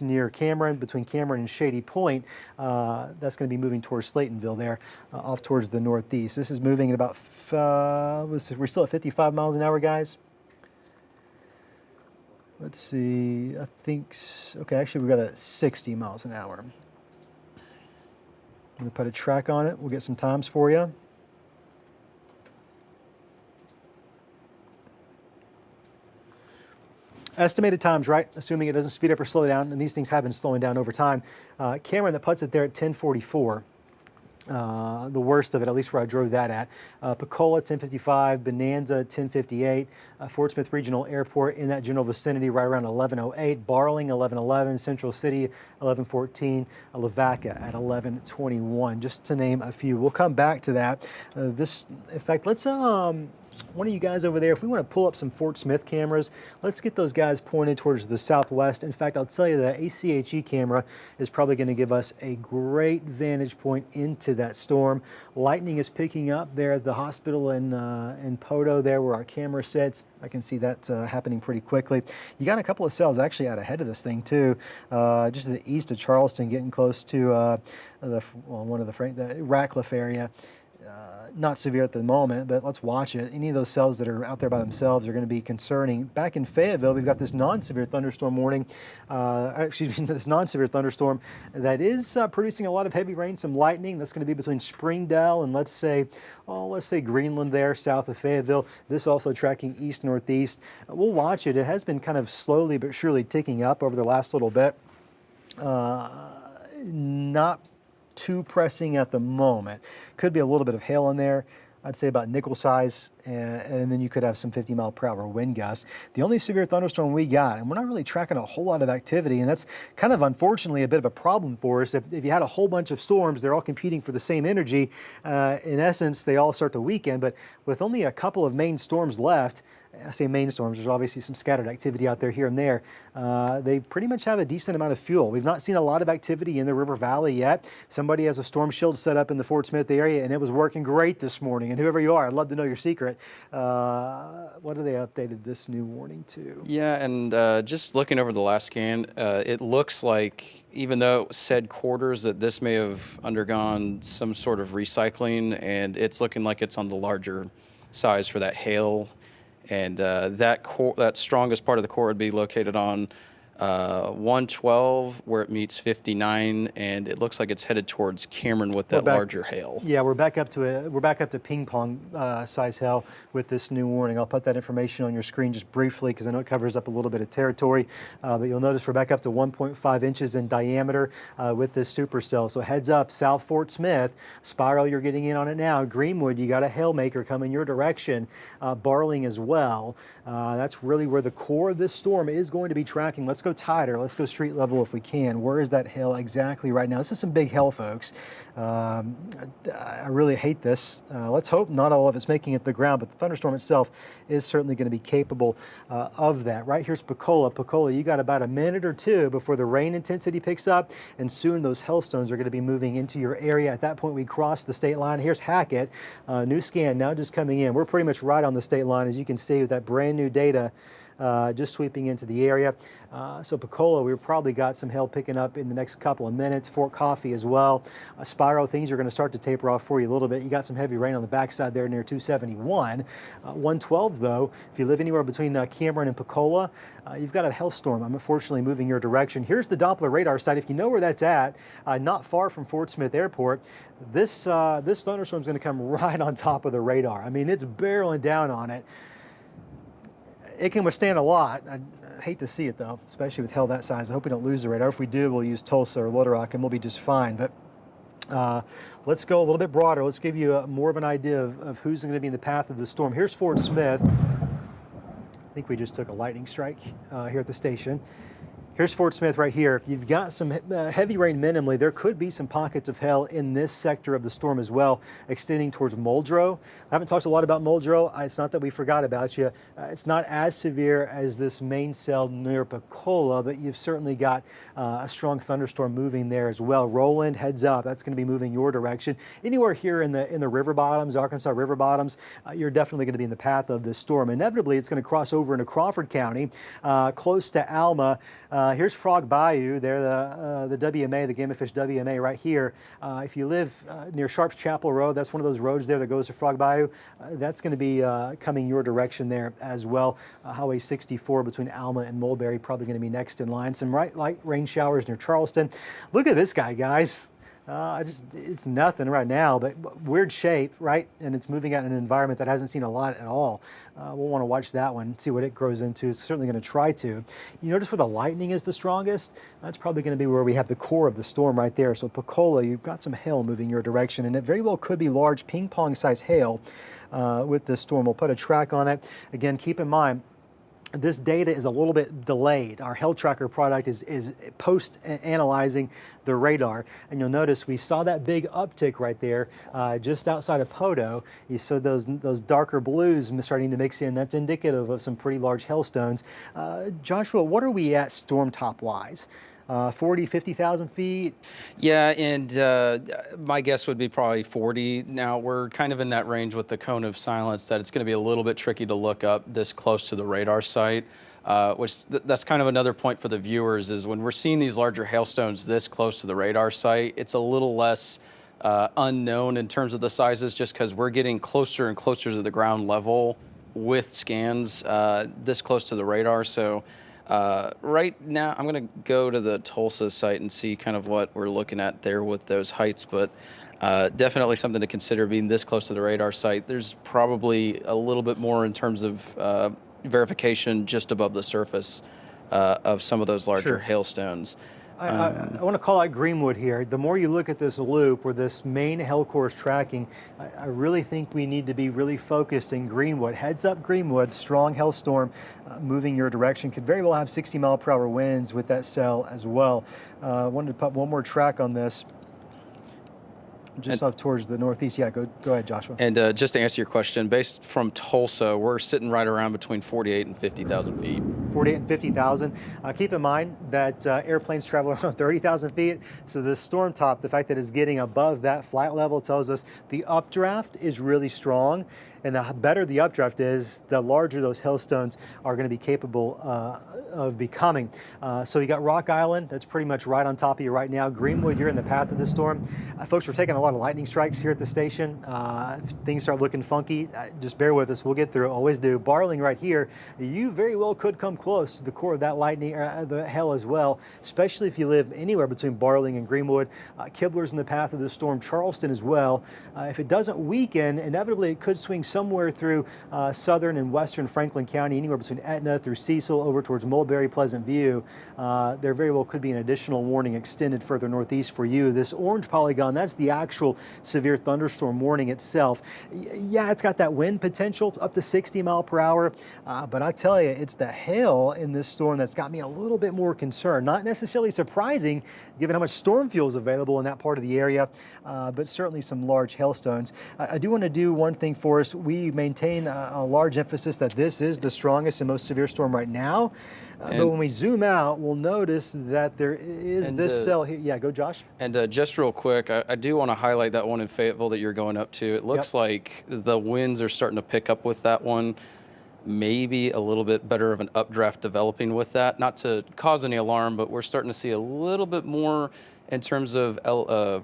near Cameron, between Cameron and Shady Point. That's going to be moving towards Slaytonville there, off towards the northeast. This is moving at about, we're still at 55 miles an hour, guys. Let's see, I think, okay, actually we've got a 60 miles an hour. I'm going to put a track on it. We'll get some times for you. Estimated times, right? Assuming it doesn't speed up or slow down, and these things have been slowing down over time. Cameron that puts it there at 10:44. The worst of it, at least where I drove that at. Picola, 10:55. Bonanza, 10:58. Fort Smith Regional Airport in that general vicinity right around 11:08. Barling, 11:11. Central City, 11:14. Lavaca at 11:21, just to name a few. We'll come back to that. In fact, let's one of you guys over there, if we want to pull up some Fort Smith cameras, let's get those guys pointed towards the southwest. In fact, I'll tell you the ACHE camera is probably going to give us a great vantage point into that storm. Lightning is picking up there at the hospital in Poto there where our camera sits. I can see that happening pretty quickly. You got a couple of cells actually out ahead of this thing too, just to the east of Charleston, getting close to the Ratcliffe area. not severe at the moment, but let's watch it. Any of those cells that are out there by themselves are going to be concerning. Back in Fayetteville, we've got this non-severe thunderstorm warning, this non-severe thunderstorm that is producing a lot of heavy rain, some lightning. That's going to be between Springdale and let's say Greenland there, south of Fayetteville. This also tracking east-northeast. We'll watch it. It has been kind of slowly but surely ticking up over the last little bit. Not too pressing at the moment. Could be a little bit of hail in there. I'd say about nickel size, and then you could have some 50-mile-per-hour wind gusts. The only severe thunderstorm we got, and we're not really tracking a whole lot of activity, and that's kind of unfortunately a bit of a problem for us. If you had a whole bunch of storms, they're all competing for the same energy. In essence, they all start to weaken, but with only a couple of main storms left, I say main storms, there's obviously some scattered activity out there here and there. They pretty much have a decent amount of fuel. We've not seen a lot of activity in the River Valley yet. Somebody has a storm shield set up in the Fort Smith area, and it was working great this morning. And whoever you are, I'd love to know your secret. What have they updated this new warning to? Yeah, and just looking over the last scan, it looks like even though it said quarters, that this may have undergone some sort of recycling, and it's looking like it's on the larger size for that hail. And that strongest part of the core would be located on 112, where it meets 59, and it looks like it's headed towards Cameron with that larger hail. Yeah, we're back up to ping pong size hail with this new warning. I'll put that information on your screen just briefly because I know it covers up a little bit of territory. But you'll notice we're back up to 1.5 inches in diameter with this supercell. So heads up, South Fort Smith, Spiral, you're getting in on it now. Greenwood, you got a hail maker coming your direction. Barling as well. That's really where the core of this storm is going to be tracking. Let's go tighter. Let's go street level if we can. Where is that hail exactly right now? This is some big hail, folks. I really hate this. Let's hope not all of it's making it to the ground, but the thunderstorm itself is certainly going to be capable of that. Right here's Pocola. Pocola, you got about a minute or two before the rain intensity picks up, and soon those hailstones are going to be moving into your area. At that point, we cross the state line. Here's Hackett. New scan now just coming in. We're pretty much right on the state line, as you can see with that brand new data just sweeping into the area. So Pocola, we've probably got some hail picking up in the next couple of minutes. Fort Coffee as well. Spiro, things are going to start to taper off for you a little bit. You got some heavy rain on the backside there near 271. 112, though, if you live anywhere between Cameron and Pocola, you've got a hailstorm. I'm unfortunately moving your direction. Here's the Doppler radar site. If you know where that's at, not far from Fort Smith Airport, this thunderstorm is going to come right on top of the radar. I mean, it's barreling down on it. It can withstand a lot. I hate to see it, though, especially with hail that size. I hope we don't lose the radar. If we do, we'll use Tulsa or Little Rock, and we'll be just fine. But let's go a little bit broader. Let's give you more of an idea of who's going to be in the path of the storm. Here's Fort Smith. I think we just took a lightning strike here at the station. Here's Fort Smith right here. You've got some heavy rain minimally. There could be some pockets of hail in this sector of the storm as well, extending towards Muldrow. I haven't talked a lot about Muldrow. It's not that we forgot about you. It's not as severe as this main cell near Pocola, but you've certainly got a strong thunderstorm moving there as well. Roland, heads up. That's going to be moving your direction. Anywhere here in the river bottoms, Arkansas river bottoms, you're definitely going to be in the path of this storm. Inevitably, it's going to cross over into Crawford County, close to Alma. Here's Frog Bayou. There, the WMA, the Game of Fish WMA right here. If you live near Sharps Chapel Road, that's one of those roads there that goes to Frog Bayou. That's going to be coming your direction there as well. Highway 64 between Alma and Mulberry probably going to be next in line. Some light rain showers near Charleston. Look at this guy, guys. It's nothing right now, but weird shape, right? And it's moving out in an environment that hasn't seen a lot at all. We'll want to watch that one, see what it grows into. It's certainly going to try to. You notice where the lightning is the strongest? That's probably going to be where we have the core of the storm right there. So Pocola, you've got some hail moving your direction, and it very well could be large ping pong size hail with this storm. We'll put a track on it. Again, keep in mind, this data is a little bit delayed. Our hail tracker product is post-analyzing the radar. And you'll notice we saw that big uptick right there just outside of Hodo. You saw those darker blues starting to mix in. That's indicative of some pretty large hailstones. Joshua, what are we at storm top-wise? 40, 50,000 feet? Yeah, and my guess would be probably 40. Now, we're kind of in that range with the cone of silence that it's going to be a little bit tricky to look up this close to the radar site, that's kind of another point for the viewers is when we're seeing these larger hailstones this close to the radar site, it's a little less unknown in terms of the sizes, just because we're getting closer and closer to the ground level with scans this close to the radar. So right now, I'm going to go to the Tulsa site and see kind of what we're looking at there with those heights. But definitely something to consider being this close to the radar site. There's probably a little bit more in terms of verification just above the surface of some of those larger hailstones. I want to call out Greenwood here. The more you look at this loop where this main hail core is tracking, I really think we need to be really focused in Greenwood. Heads up Greenwood, strong hailstorm moving your direction. Could very well have 60-mile-per-hour winds with that cell as well. Wanted to put one more track on this. Just off towards the northeast. Yeah, go ahead, Joshua. And just to answer your question, based from Tulsa, we're sitting right around between 48 and 50,000 feet. 48 and 50,000. Keep in mind that airplanes travel around 30,000 feet. So the storm top, the fact that it's getting above that flight level tells us the updraft is really strong. And the better the updraft is, the larger those hailstones are going to be capable of becoming. So you got Rock Island, that's pretty much right on top of you right now. Greenwood, you're in the path of the storm. Folks, we're taking a lot of lightning strikes here at the station. If things start looking funky, just bear with us. We'll get through it, always do. Barling right here, you very well could come close to the core of that lightning, the hail as well, especially if you live anywhere between Barling and Greenwood. Kibler's in the path of the storm, Charleston as well. If it doesn't weaken, inevitably it could swing somewhere through southern and western Franklin County, anywhere between Etna through Cecil over towards Mulberry, Pleasant View. There very well could be an additional warning extended further northeast for you. This orange polygon, that's the actual severe thunderstorm warning itself. Yeah, it's got that wind potential up to 60 mile per hour, but I tell you, it's the hail in this storm that's got me a little bit more concerned. Not necessarily surprising, given how much storm fuel is available in that part of the area, but certainly some large hailstones. I do want to do one thing for us. We maintain a large emphasis that this is the strongest and most severe storm right now. But when we zoom out, we'll notice that there is this cell here. Yeah, go Josh. And just real quick, I do want to highlight that one in Fayetteville that you're going up to. It looks like the winds are starting to pick up with that one. Maybe a little bit better of an updraft developing with that. Not to cause any alarm, but we're starting to see a little bit more in terms of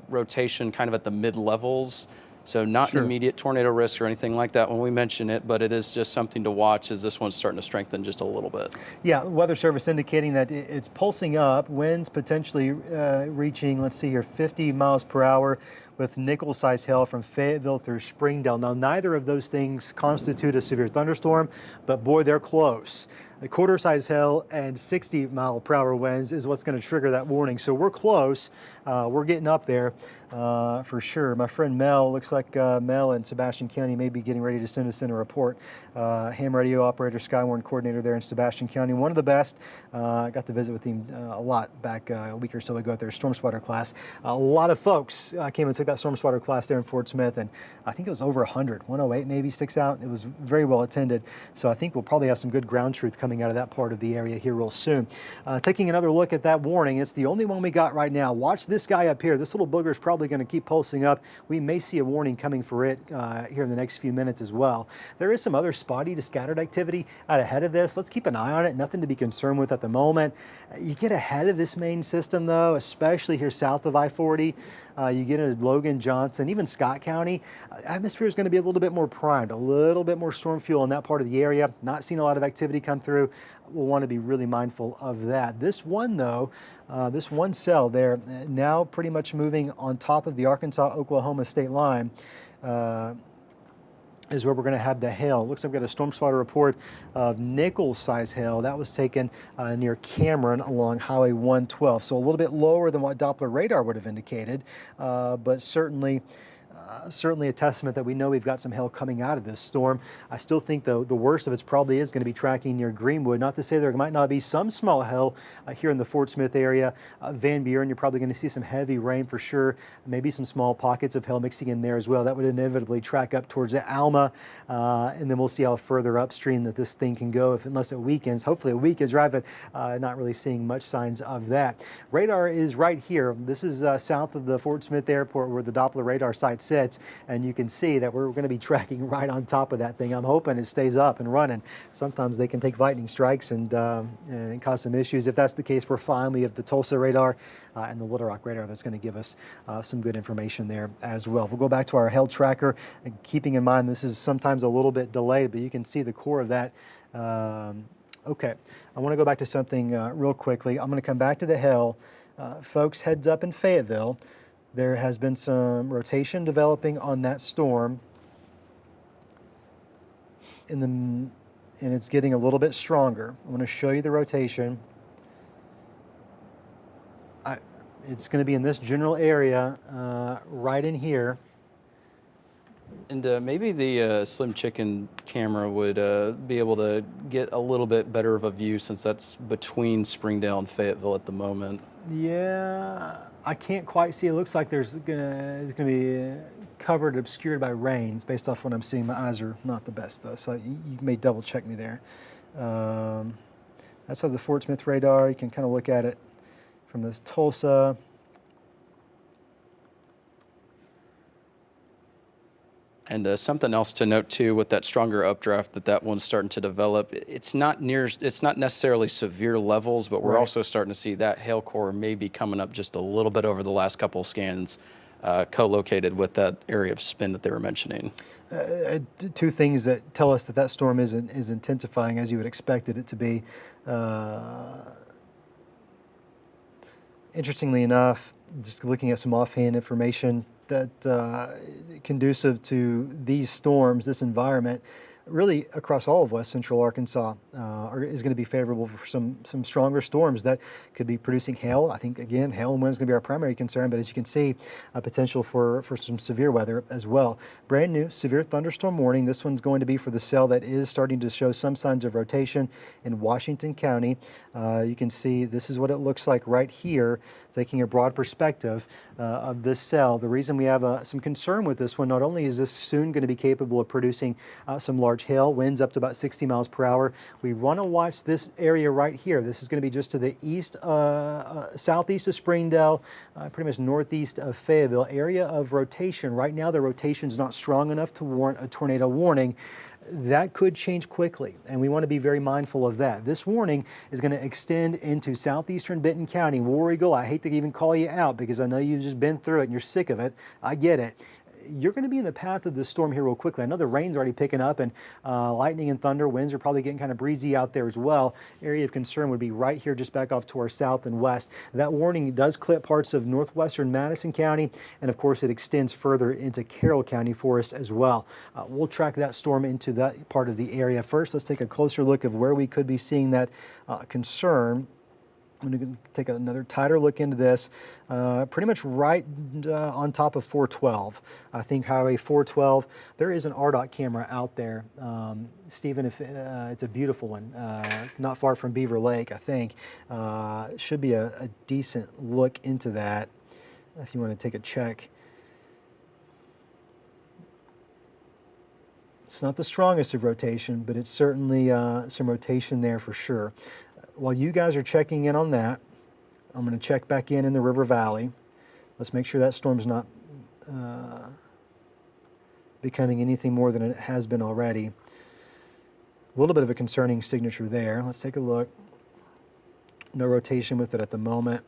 rotation kind of at the mid-levels. So not an immediate tornado risk or anything like that when we mention it, but it is just something to watch as this one's starting to strengthen just a little bit. Yeah, Weather Service indicating that it's pulsing up, winds potentially reaching, let's see here, 50 miles per hour with nickel-sized hail from Fayetteville through Springdale. Now, neither of those things constitute a severe thunderstorm, but boy, they're close. A quarter-size hail and 60-mile-per-hour winds is what's going to trigger that warning. So we're close. We're getting up there for sure. My friend Mel, looks like Mel in Sebastian County may be getting ready to send us in a report. Ham radio operator, Skywarn coordinator there in Sebastian County. One of the best. I got to visit with him a lot back a week or so ago at their storm spotter class. A lot of folks came and took that storm spotter class there in Fort Smith, and I think it was over 100, 108 maybe sticks out. It was very well attended. So I think we'll probably have some good ground truth coming out of that part of the area here real soon. Taking another look at that warning, it's the only one we got right now. Watch this guy up here. This little booger is probably going to keep pulsing up. We may see a warning coming for it here in the next few minutes as well. There is some other spotty to scattered activity out ahead of this. Let's keep an eye on it. Nothing to be concerned with at the moment. You get ahead of this main system though, especially here south of I-40. You get into Logan, Johnson, even Scott County. Atmosphere is going to be a little bit more primed, a little bit more storm fuel in that part of the area. Not seeing a lot of activity come through. We'll want to be really mindful of that. This one though, this one cell there, now pretty much moving on top of the Arkansas-Oklahoma state line. Is where we're going to have the hail. Looks like we've got a storm spotter report of nickel-sized hail. That was taken near Cameron along Highway 112. So a little bit lower than what Doppler radar would have indicated, but certainly a testament that we know we've got some hail coming out of this storm. I still think the worst of it probably is going to be tracking near Greenwood. Not to say there might not be some small hail here in the Fort Smith area. Van Buren, you're probably going to see some heavy rain for sure. Maybe some small pockets of hail mixing in there as well. That would inevitably track up towards the Alma, and then we'll see how further upstream that this thing can go unless it weakens. Hopefully it weakens, right? But not really seeing much signs of that. Radar is right here. This is south of the Fort Smith Airport where the Doppler radar site sits, and you can see that we're going to be tracking right on top of that thing. I'm hoping it stays up and running. Sometimes they can take lightning strikes and cause some issues. If that's the case, we're fine. We have the Tulsa radar and the Little Rock radar that's going to give us some good information there as well. We'll go back to our hail tracker, and keeping in mind this is sometimes a little bit delayed, but you can see the core of that. Okay, I want to go back to something real quickly. I'm going to come back to the hail. Folks, heads up in Fayetteville. There has been some rotation developing on that storm, and it's getting a little bit stronger. I'm going to show you the rotation. It's going to be in this general area, right in here. And maybe the Slim Chicken camera would be able to get a little bit better of a view, since that's between Springdale and Fayetteville at the moment. Yeah, I can't quite see. It looks like it's gonna be covered, obscured by rain, based off what I'm seeing. My eyes are not the best though, so you may double check me there. That's how the Fort Smith radar. You can kind of look at it from this Tulsa. And something else to note too, with that stronger updraft that one's starting to develop, it's not necessarily severe levels, but we're Right. also starting to see that hail core maybe coming up just a little bit over the last couple of scans, co-located with that area of spin that they were mentioning. Two things that tell us that storm is intensifying as you would expected it to be. Interestingly enough, just looking at some offhand information that conducive to these storms, this environment, really across all of west central Arkansas is going to be favorable for some stronger storms that could be producing hail. I think, again, hail and wind is going to be our primary concern, but as you can see, potential for some severe weather as well. Brand new severe thunderstorm warning. This one's going to be for the cell that is starting to show some signs of rotation in Washington County. You can see this is what it looks like right here, taking a broad perspective of this cell. The reason we have some concern with this one, not only is this soon going to be capable of producing some large hail, winds up to about 60 miles per hour. We want to watch this area right here. This is going to be just to the east, southeast of Springdale, pretty much northeast of Fayetteville, area of rotation. Right now, the rotation is not strong enough to warrant a tornado warning. That could change quickly, and we want to be very mindful of that. This warning is going to extend into southeastern Benton County. War Eagle, I hate to even call you out because I know you've just been through it and you're sick of it. I get it. You're going to be in the path of this storm here real quickly. I know the rain's already picking up, and lightning and thunder, winds are probably getting kind of breezy out there as well. Area of concern would be right here just back off to our south and west. That warning does clip parts of northwestern Madison County, and of course it extends further into Carroll County for us as well. We'll track that storm into that part of the area. First, let's take a closer look of where we could be seeing that concern. I'm going to take another tighter look into this. Pretty much right on top of 412. I think Highway 412. There is an RDOT camera out there. Stephen, if it's a beautiful one, not far from Beaver Lake, I think. Should be a decent look into that if you want to take a check. It's not the strongest of rotation, but it's certainly some rotation there for sure. While you guys are checking in on that, I'm going to check back in the River Valley. Let's make sure that storm's not becoming anything more than it has been already. A little bit of a concerning signature there. Let's take a look. No rotation with it at the moment.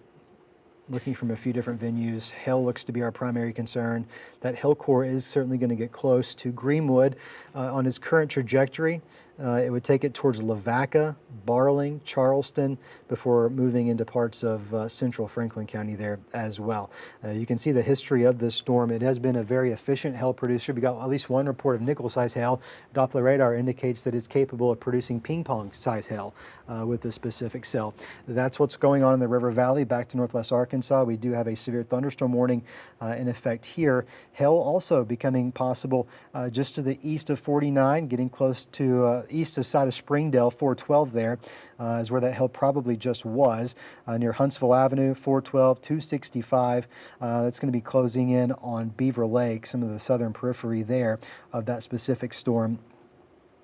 Looking from a few different venues. Hail looks to be our primary concern. That hail core is certainly going to get close to Greenwood on its current trajectory. It would take it towards Lavaca, Barling, Charleston, before moving into parts of central Franklin County there as well. You can see the history of this storm. It has been a very efficient hail producer. We got at least one report of nickel-size hail. Doppler radar indicates that it's capable of producing ping-pong-size hail with this specific cell. That's what's going on in the River Valley. Back to northwest Arkansas, we do have a severe thunderstorm warning in effect here. Hail also becoming possible just to the east of 49, getting close to east of side of Springdale. 412 there is where that hail probably just was, near Huntsville Avenue. 412, 265. That's going to be closing in on Beaver Lake, some of the southern periphery there of that specific storm.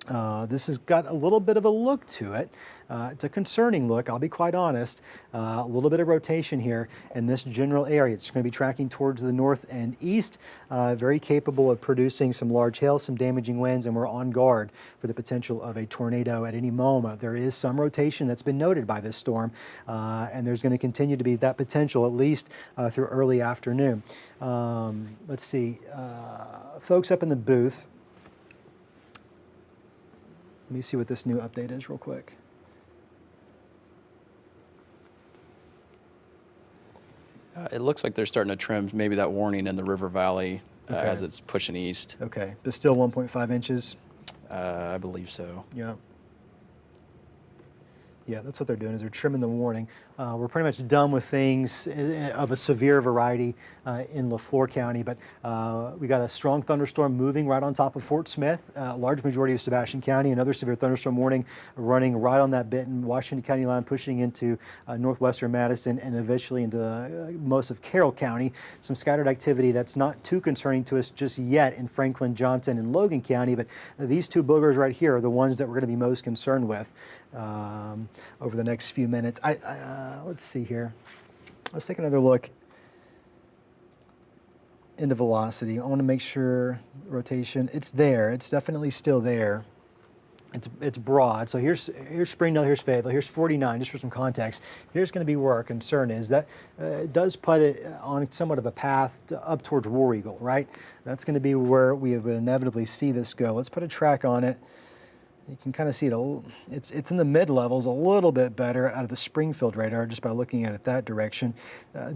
This has got a little bit of a look to it. It's a concerning look, I'll be quite honest. A little bit of rotation here in this general area. It's going to be tracking towards the north and east, very capable of producing some large hail, some damaging winds, and we're on guard for the potential of a tornado at any moment. There is some rotation that's been noted by this storm, and there's going to continue to be that potential at least through early afternoon. Let's see, folks up in the booth, let me see what this new update is real quick. It looks like they're starting to trim maybe that warning in the River Valley Okay. as it's pushing east. Okay, but still 1.5 inches. I believe so. Yeah. Yeah, that's what they're doing, is they're trimming the warning. We're pretty much done with things of a severe variety in LaFleur County, but we got a strong thunderstorm moving right on top of Fort Smith, a large majority of Sebastian County, another severe thunderstorm warning running right on that Benton, Washington County line, pushing into northwestern Madison and eventually into most of Carroll County. Some scattered activity that's not too concerning to us just yet in Franklin, Johnson, and Logan County, but these two boogers right here are the ones that we're going to be most concerned with over the next few minutes. Let's see here. Let's take another look into velocity. I want to make sure rotation, it's there. It's definitely still there. It's broad. So here's Springdale, here's Fayetteville, here's 49, just for some context. Here's going to be where our concern is. That it does put it on somewhat of a path up towards War Eagle, right? That's going to be where we would inevitably see this go. Let's put a track on it. You can kind of see it's in the mid-levels a little bit better out of the Springfield radar just by looking at it that direction.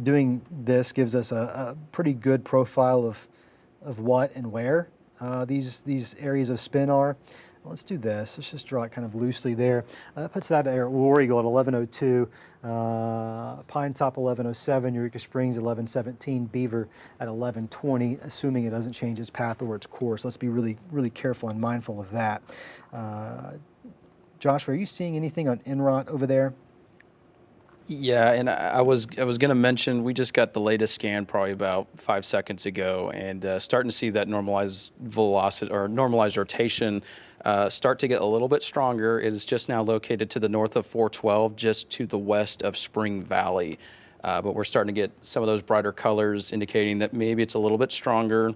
Doing this gives us a pretty good profile of what and where these areas of spin are. Let's do this. Let's just draw it kind of loosely there. That puts that at War Eagle at 1102, Pine Top 1107, Eureka Springs 1117, Beaver at 1120, assuming it doesn't change its path or its course. Let's be really, really careful and mindful of that. Josh, are you seeing anything on Enrot over there? Yeah, and I was going to mention we just got the latest scan probably about 5 seconds ago, and starting to see that normalized velocity or normalized rotation start to get a little bit stronger. It is just now located to the north of 412, just to the west of Spring Valley. But we're starting to get some of those brighter colors indicating that maybe it's a little bit stronger.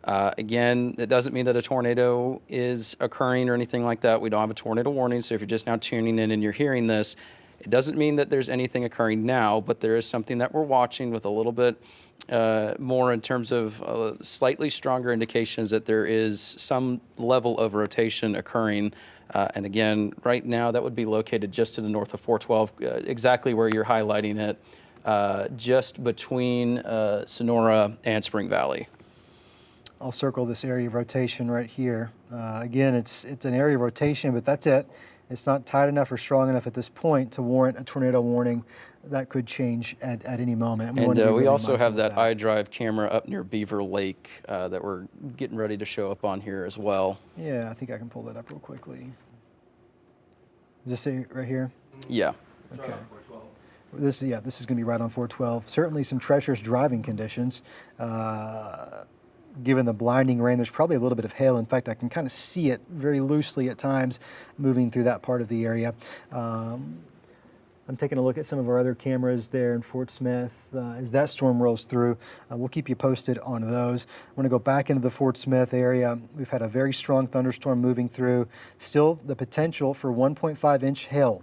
Again, it doesn't mean that a tornado is occurring or anything like that. We don't have a tornado warning, so if you're just now tuning in and you're hearing this, it doesn't mean that there's anything occurring now, but there is something that we're watching with a little bit more in terms of slightly stronger indications that there is some level of rotation occurring. And again, right now that would be located just to the north of 412, exactly where you're highlighting it, just between Sonora and Spring Valley. I'll circle this area of rotation right here. Again, it's an area of rotation, but that's it. It's not tight enough or strong enough at this point to warrant a tornado warning. That could change at any moment. And we also have that iDrive camera up near Beaver Lake that we're getting ready to show up on here as well. Yeah, I think I can pull that up real quickly. Is this it right here? Yeah. Okay. This is going to be right on 412. Certainly some treacherous driving conditions. Given the blinding rain, there's probably a little bit of hail. In fact, I can kind of see it very loosely at times moving through that part of the area. I'm taking a look at some of our other cameras there in Fort Smith. As that storm rolls through, we'll keep you posted on those. I'm going to go back into the Fort Smith area. We've had a very strong thunderstorm moving through. Still the potential for 1.5 inch hail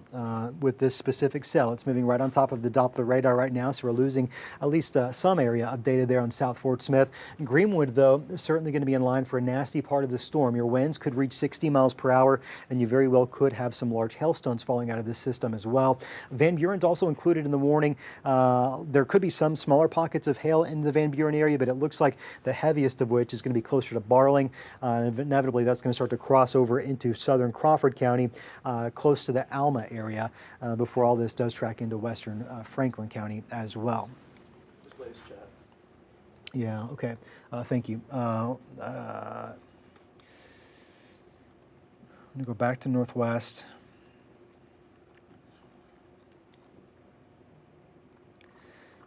with this specific cell. It's moving right on top of the Doppler radar right now, so we're losing at least some area updated there on South Fort Smith. Greenwood, though, is certainly going to be in line for a nasty part of the storm. Your winds could reach 60 miles per hour, and you very well could have some large hailstones falling out of this system as well. Van Buren's also included in the warning. There could be some smaller pockets of hail in the Van Buren area, but it looks like the heaviest of which is going to be closer to Barling. Inevitably, that's going to start to cross over into southern Crawford County, close to the Alma area, before all this does track into western Franklin County as well. This latest chat. Yeah, okay. Thank you. I'm going to go back to Northwest.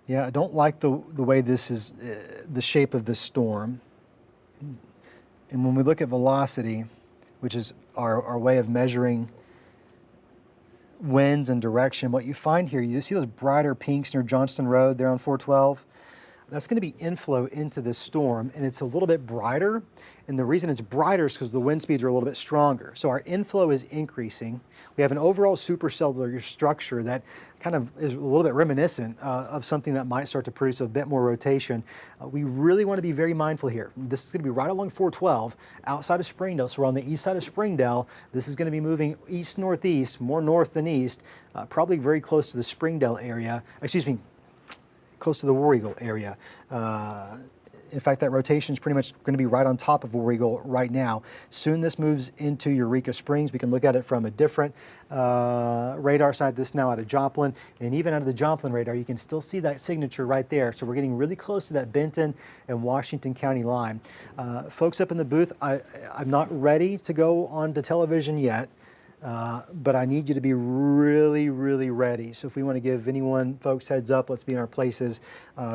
Yeah, I don't like the way this is, the shape of this storm. And when we look at velocity, which is our way of measuring winds and direction, what you find here, you see those brighter pinks near Johnston Road there on 412? That's going to be inflow into this storm, and it's a little bit brighter. And the reason it's brighter is because the wind speeds are a little bit stronger. So our inflow is increasing. We have an overall supercellular structure that kind of is a little bit reminiscent of something that might start to produce a bit more rotation. We really want to be very mindful here. This is going to be right along 412 outside of Springdale. So we're on the east side of Springdale. This is going to be moving east-northeast, more north than east, probably very close to the Springdale area. Excuse me, close to the War Eagle area. In fact, that rotation is pretty much going to be right on top of War Eagle right now. Soon this moves into Eureka Springs. We can look at it from a different radar site. This now out of Joplin. And even out of the Joplin radar, you can still see that signature right there. So we're getting really close to that Benton and Washington County line. Folks up in the booth, I'm not ready to go onto television yet. But I need you to be really, really ready. So if we want to give folks heads up, let's be in our places.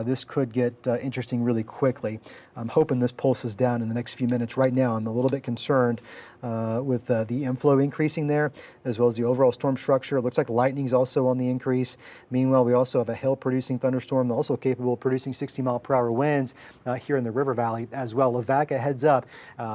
This could get interesting really quickly. I'm hoping this pulses down in the next few minutes. Right now, I'm a little bit concerned with the inflow increasing there, as well as the overall storm structure. It looks like lightning's also on the increase. Meanwhile, we also have a hail-producing thunderstorm, also capable of producing 60-mile-per-hour winds here in the River Valley as well. Lavaca, heads up.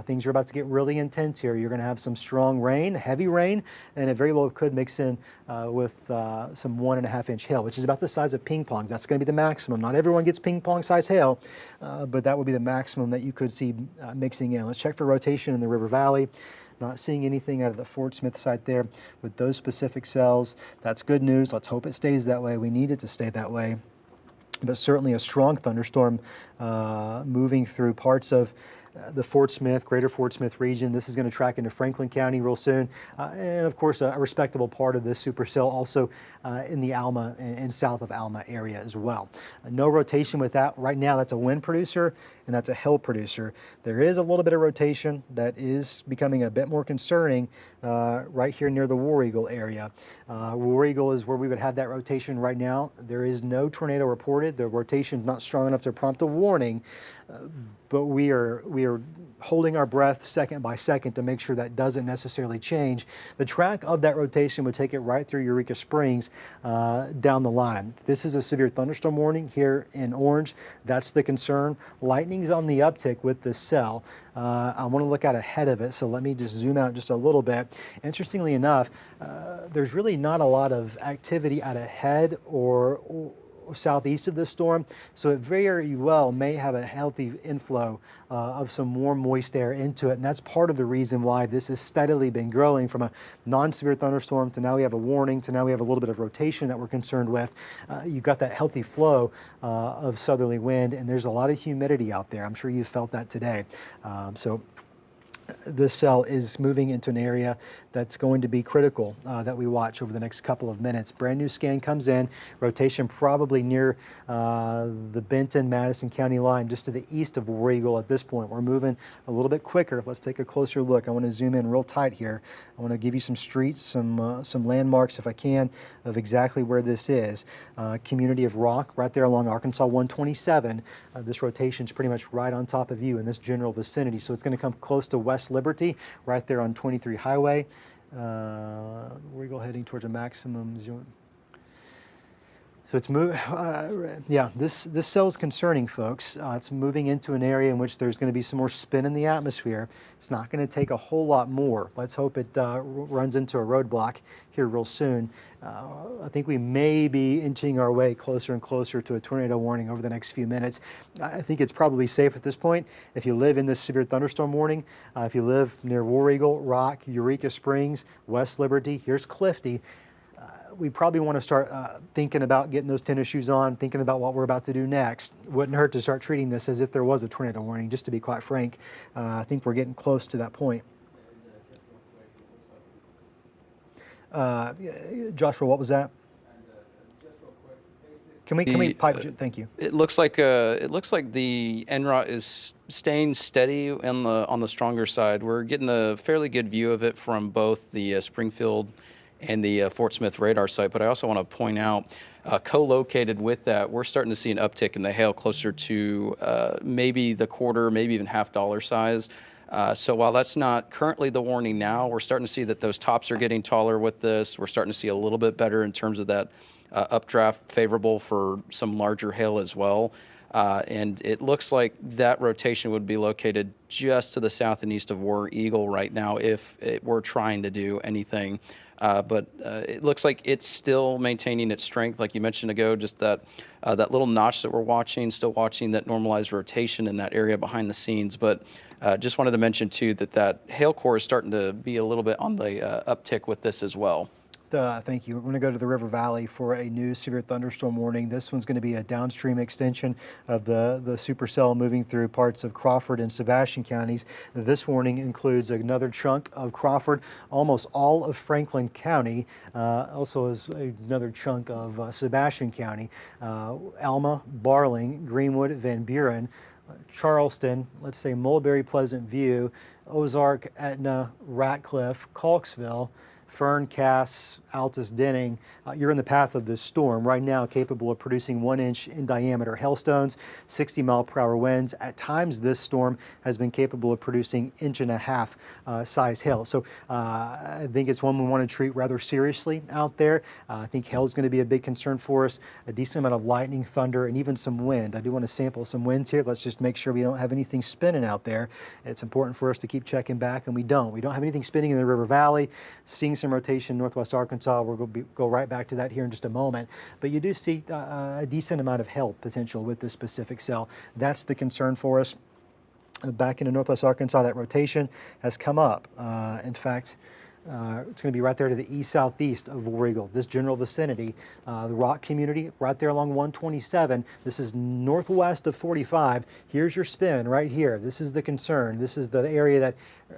Things are about to get really intense here. You're going to have some strong rain, heavy rain, and it very well could mix in with some 1.5-inch hail, which is about the size of ping pongs. That's going to be the maximum. Not everyone gets ping pong size hail, but that would be the maximum that you could see mixing in. Let's check for rotation in the River Valley. Not seeing anything out of the Fort Smith site there with those specific cells. That's good news. Let's hope it stays that way. We need it to stay that way. But certainly a strong thunderstorm moving through parts of the Fort Smith, greater Fort Smith region. This is going to track into Franklin County real soon. And of course, a respectable part of this supercell also in the Alma and south of Alma area as well. No rotation with that. Right now, that's a wind producer and that's a hail producer. There is a little bit of rotation that is becoming a bit more concerning right here near the War Eagle area. War Eagle is where we would have that rotation right now. There is no tornado reported. The rotation is not strong enough to prompt a warning. But we are holding our breath second by second to make sure that doesn't necessarily change. The track of that rotation would take it right through Eureka Springs down the line. This is a severe thunderstorm warning here in orange. That's the concern. Lightning's on the uptick with this cell. I want to look out ahead of it, so let me just zoom out just a little bit. Interestingly enough, there's really not a lot of activity out ahead or southeast of this storm, so it very well may have a healthy inflow of some warm, moist air into it, and that's part of the reason why this has steadily been growing from a non-severe thunderstorm to now we have a warning to now we have a little bit of rotation that we're concerned with. You've got that healthy flow of southerly wind, and there's a lot of humidity out there. I'm sure you've felt that today. So this cell is moving into an area that's going to be critical that we watch over the next couple of minutes. Brand new scan comes in, rotation probably near the Benton, Madison County line, just to the east of War Eagle at this point. We're moving a little bit quicker. Let's take a closer look. I want to zoom in real tight here. I want to give you some streets, some landmarks, if I can, of exactly where this is. Community of Rock, right there along Arkansas 127. This rotation is pretty much right on top of you in this general vicinity, so it's going to come close to West Liberty, right there on 23 Highway. War Eagle heading towards a maximum zone. So it's this cell is concerning, folks. It's moving into an area in which there's going to be some more spin in the atmosphere. It's not going to take a whole lot more. Let's hope it runs into a roadblock here real soon. I think we may be inching our way closer and closer to a tornado warning over the next few minutes. I think it's probably safe at this point. If you live in this severe thunderstorm warning, if you live near War Eagle, Rock, Eureka Springs, West Liberty, here's Clifty. We probably want to start thinking about getting those tennis shoes on, thinking about what we're about to do next. Wouldn't hurt to start treating this as if there was a tornado warning, just to be quite frank. I think we're getting close to that point. Joshua, what was that? Can we pipe? Thank you. It looks like the NROT is staying steady on the stronger side. We're getting a fairly good view of it from both the Springfield and the Fort Smith radar site, but I also want to point out, co-located with that, we're starting to see an uptick in the hail closer to maybe the quarter, maybe even $half size. So while that's not currently the warning now, we're starting to see that those tops are getting taller with this. We're starting to see a little bit better in terms of that updraft, favorable for some larger hail as well. And it looks like that rotation would be located just to the south and east of War Eagle right now if it were trying to do anything. But it looks like it's still maintaining its strength, like you mentioned ago, just that little notch that we're watching, still watching that normalized rotation in that area behind the scenes. But just wanted to mention, too, that hail core is starting to be a little bit on the uptick with this as well. Thank you. We're going to go to the River Valley for a new severe thunderstorm warning. This one's going to be a downstream extension of the supercell moving through parts of Crawford and Sebastian counties. This warning includes another chunk of Crawford, almost all of Franklin County, also is another chunk of Sebastian County, Alma, Barling, Greenwood, Van Buren, Charleston, let's say Mulberry, Pleasant View, Ozark, Etna, Ratcliffe, Calksville, Fern, Cass, Altus, Denning. You're in the path of this storm right now, capable of producing 1 inch in diameter hailstones, 60-mile-per-hour winds. At times, this storm has been capable of producing 1.5 inch size hail. So I think it's one we want to treat rather seriously out there. I think hail is going to be a big concern for us, a decent amount of lightning, thunder, and even some wind. I do want to sample some winds here. Let's just make sure we don't have anything spinning out there. It's important for us to keep checking back, and we don't. We don't have anything spinning in the River Valley. Seeing some rotation in northwest Arkansas. We're going to go right back to that here in just a moment. But you do see a decent amount of hail potential with this specific cell. That's the concern for us. Back into northwest Arkansas, that rotation has come up. In fact, it's going to be right there to the east-southeast of War Eagle, this general vicinity. The rock community right there along 127. This is northwest of 45. Here's your spin right here. This is the concern. This is the area that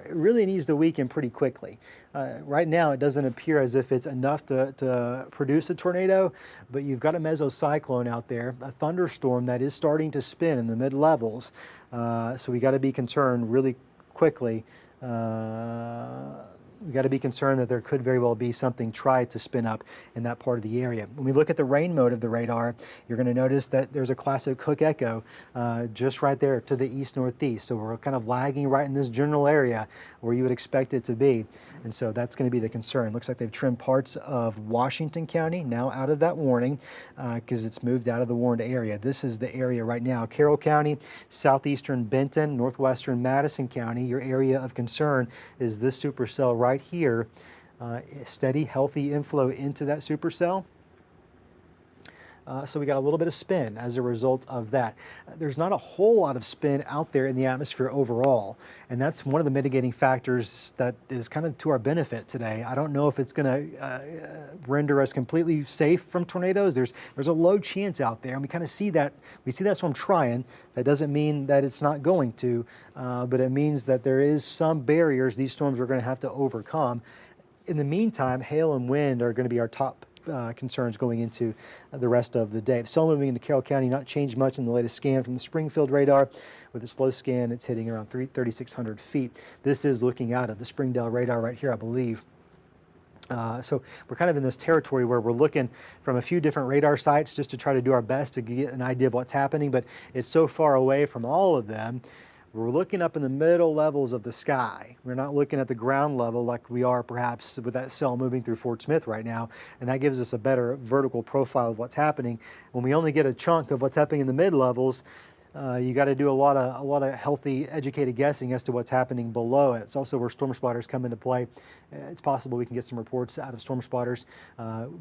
really needs to weaken pretty quickly. Right now, it doesn't appear as if it's enough to produce a tornado, but you've got a mesocyclone out there, a thunderstorm that is starting to spin in the mid-levels. So we got to be concerned really quickly. We've got to be concerned that there could very well be something tried to spin up in that part of the area. When we look at the rain mode of the radar, you're going to notice that there's a classic Cook Echo just right there to the east-northeast. So we're kind of lagging right in this general area where you would expect it to be. And so that's going to be the concern. Looks like they've trimmed parts of Washington County now out of that warning because it's moved out of the warned area. This is the area right now. Carroll County, southeastern Benton, northwestern Madison County. Your area of concern is this supercell right here. Steady, healthy inflow into that supercell. So we got a little bit of spin as a result of that. There's not a whole lot of spin out there in the atmosphere overall, and that's one of the mitigating factors that is kind of to our benefit today. I don't know if it's going to render us completely safe from tornadoes. There's a low chance out there, and we kind of see that. We see that storm trying. That doesn't mean that it's not going to, but it means that there is some barriers these storms are going to have to overcome. In the meantime, hail and wind are going to be our top concerns going into the rest of the day. So moving into Carroll County, not changed much in the latest scan from the Springfield radar. With a slow scan, it's hitting around 3,600 feet. This is looking out of the Springdale radar right here, I believe. So we're kind of in this territory where we're looking from a few different radar sites just to try to do our best to get an idea of what's happening, but it's so far away from all of them. We're looking up in the middle levels of the sky. We're not looking at the ground level like we are perhaps with that cell moving through Fort Smith right now, and that gives us a better vertical profile of what's happening. When we only get a chunk of what's happening in the mid levels, you got to do a lot of healthy, educated guessing as to what's happening below it. It's also where storm spotters come into play. It's possible we can get some reports out of storm spotters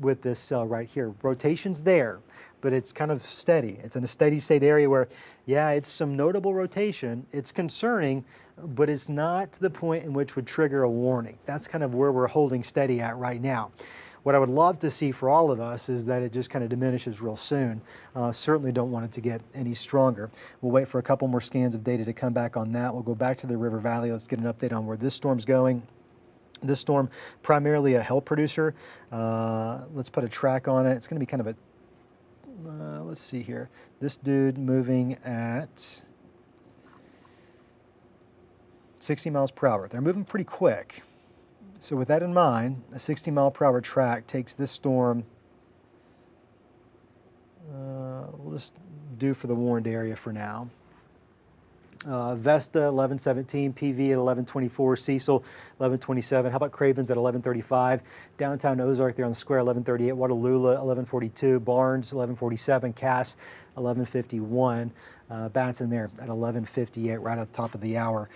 with this cell right here. Rotation's there, but it's kind of steady. It's in a steady state area where, yeah, it's some notable rotation. It's concerning, but it's not to the point in which would trigger a warning. That's kind of where we're holding steady at right now. What I would love to see for all of us is that it just kind of diminishes real soon. Certainly don't want it to get any stronger. We'll wait for a couple more scans of data to come back on that. We'll go back to the River Valley. Let's get an update on where this storm's going. This storm, primarily a hail producer. Let's put a track on it. It's going to be kind of a, let's see here. This dude moving at 60 miles per hour. They're moving pretty quick. So with that in mind, a 60-mile-per-hour track takes this storm, we'll just do for the warned area for now. Vesta 1117, PV at 1124, Cecil 1127. How about Cravens at 1135? Downtown Ozark there on the square 1138, Watalula 1142, Barnes 1147, Cass 1151. Batson there at 1158, right at the top of the hour.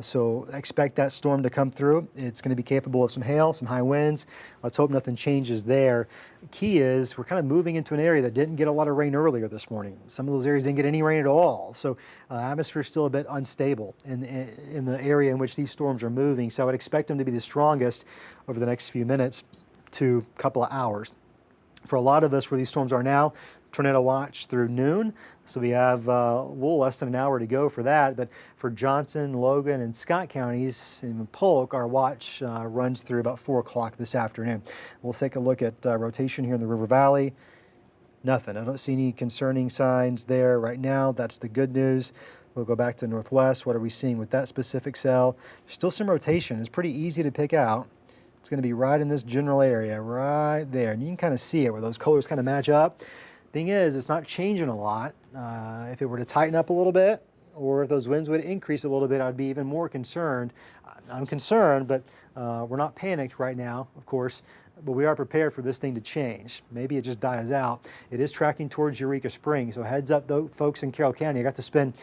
So expect that storm to come through. It's going to be capable of some hail, some high winds. Let's hope nothing changes there. Key is we're kind of moving into an area that didn't get a lot of rain earlier this morning. Some of those areas didn't get any rain at all. So atmosphere is still a bit unstable in the area in which these storms are moving. So I would expect them to be the strongest over the next few minutes to a couple of hours. For a lot of us where these storms are now, tornado watch through noon. So we have a little less than an hour to go for that. But for Johnson, Logan, and Scott counties in Polk, our watch runs through about 4 o'clock this afternoon. We'll take a look at rotation here in the River Valley. Nothing. I don't see any concerning signs there right now. That's the good news. We'll go back to Northwest. What are we seeing with that specific cell? There's still some rotation. It's pretty easy to pick out. It's going to be right in this general area, right there. And you can kind of see it where those colors kind of match up. Thing is, it's not changing a lot. If it were to tighten up a little bit, or if those winds would increase a little bit, I'd be even more concerned. I'm concerned, but we're not panicked right now, of course, but we are prepared for this thing to change. Maybe it just dies out. It is tracking towards Eureka Springs, so heads up, though, folks in Carroll County. I got to spend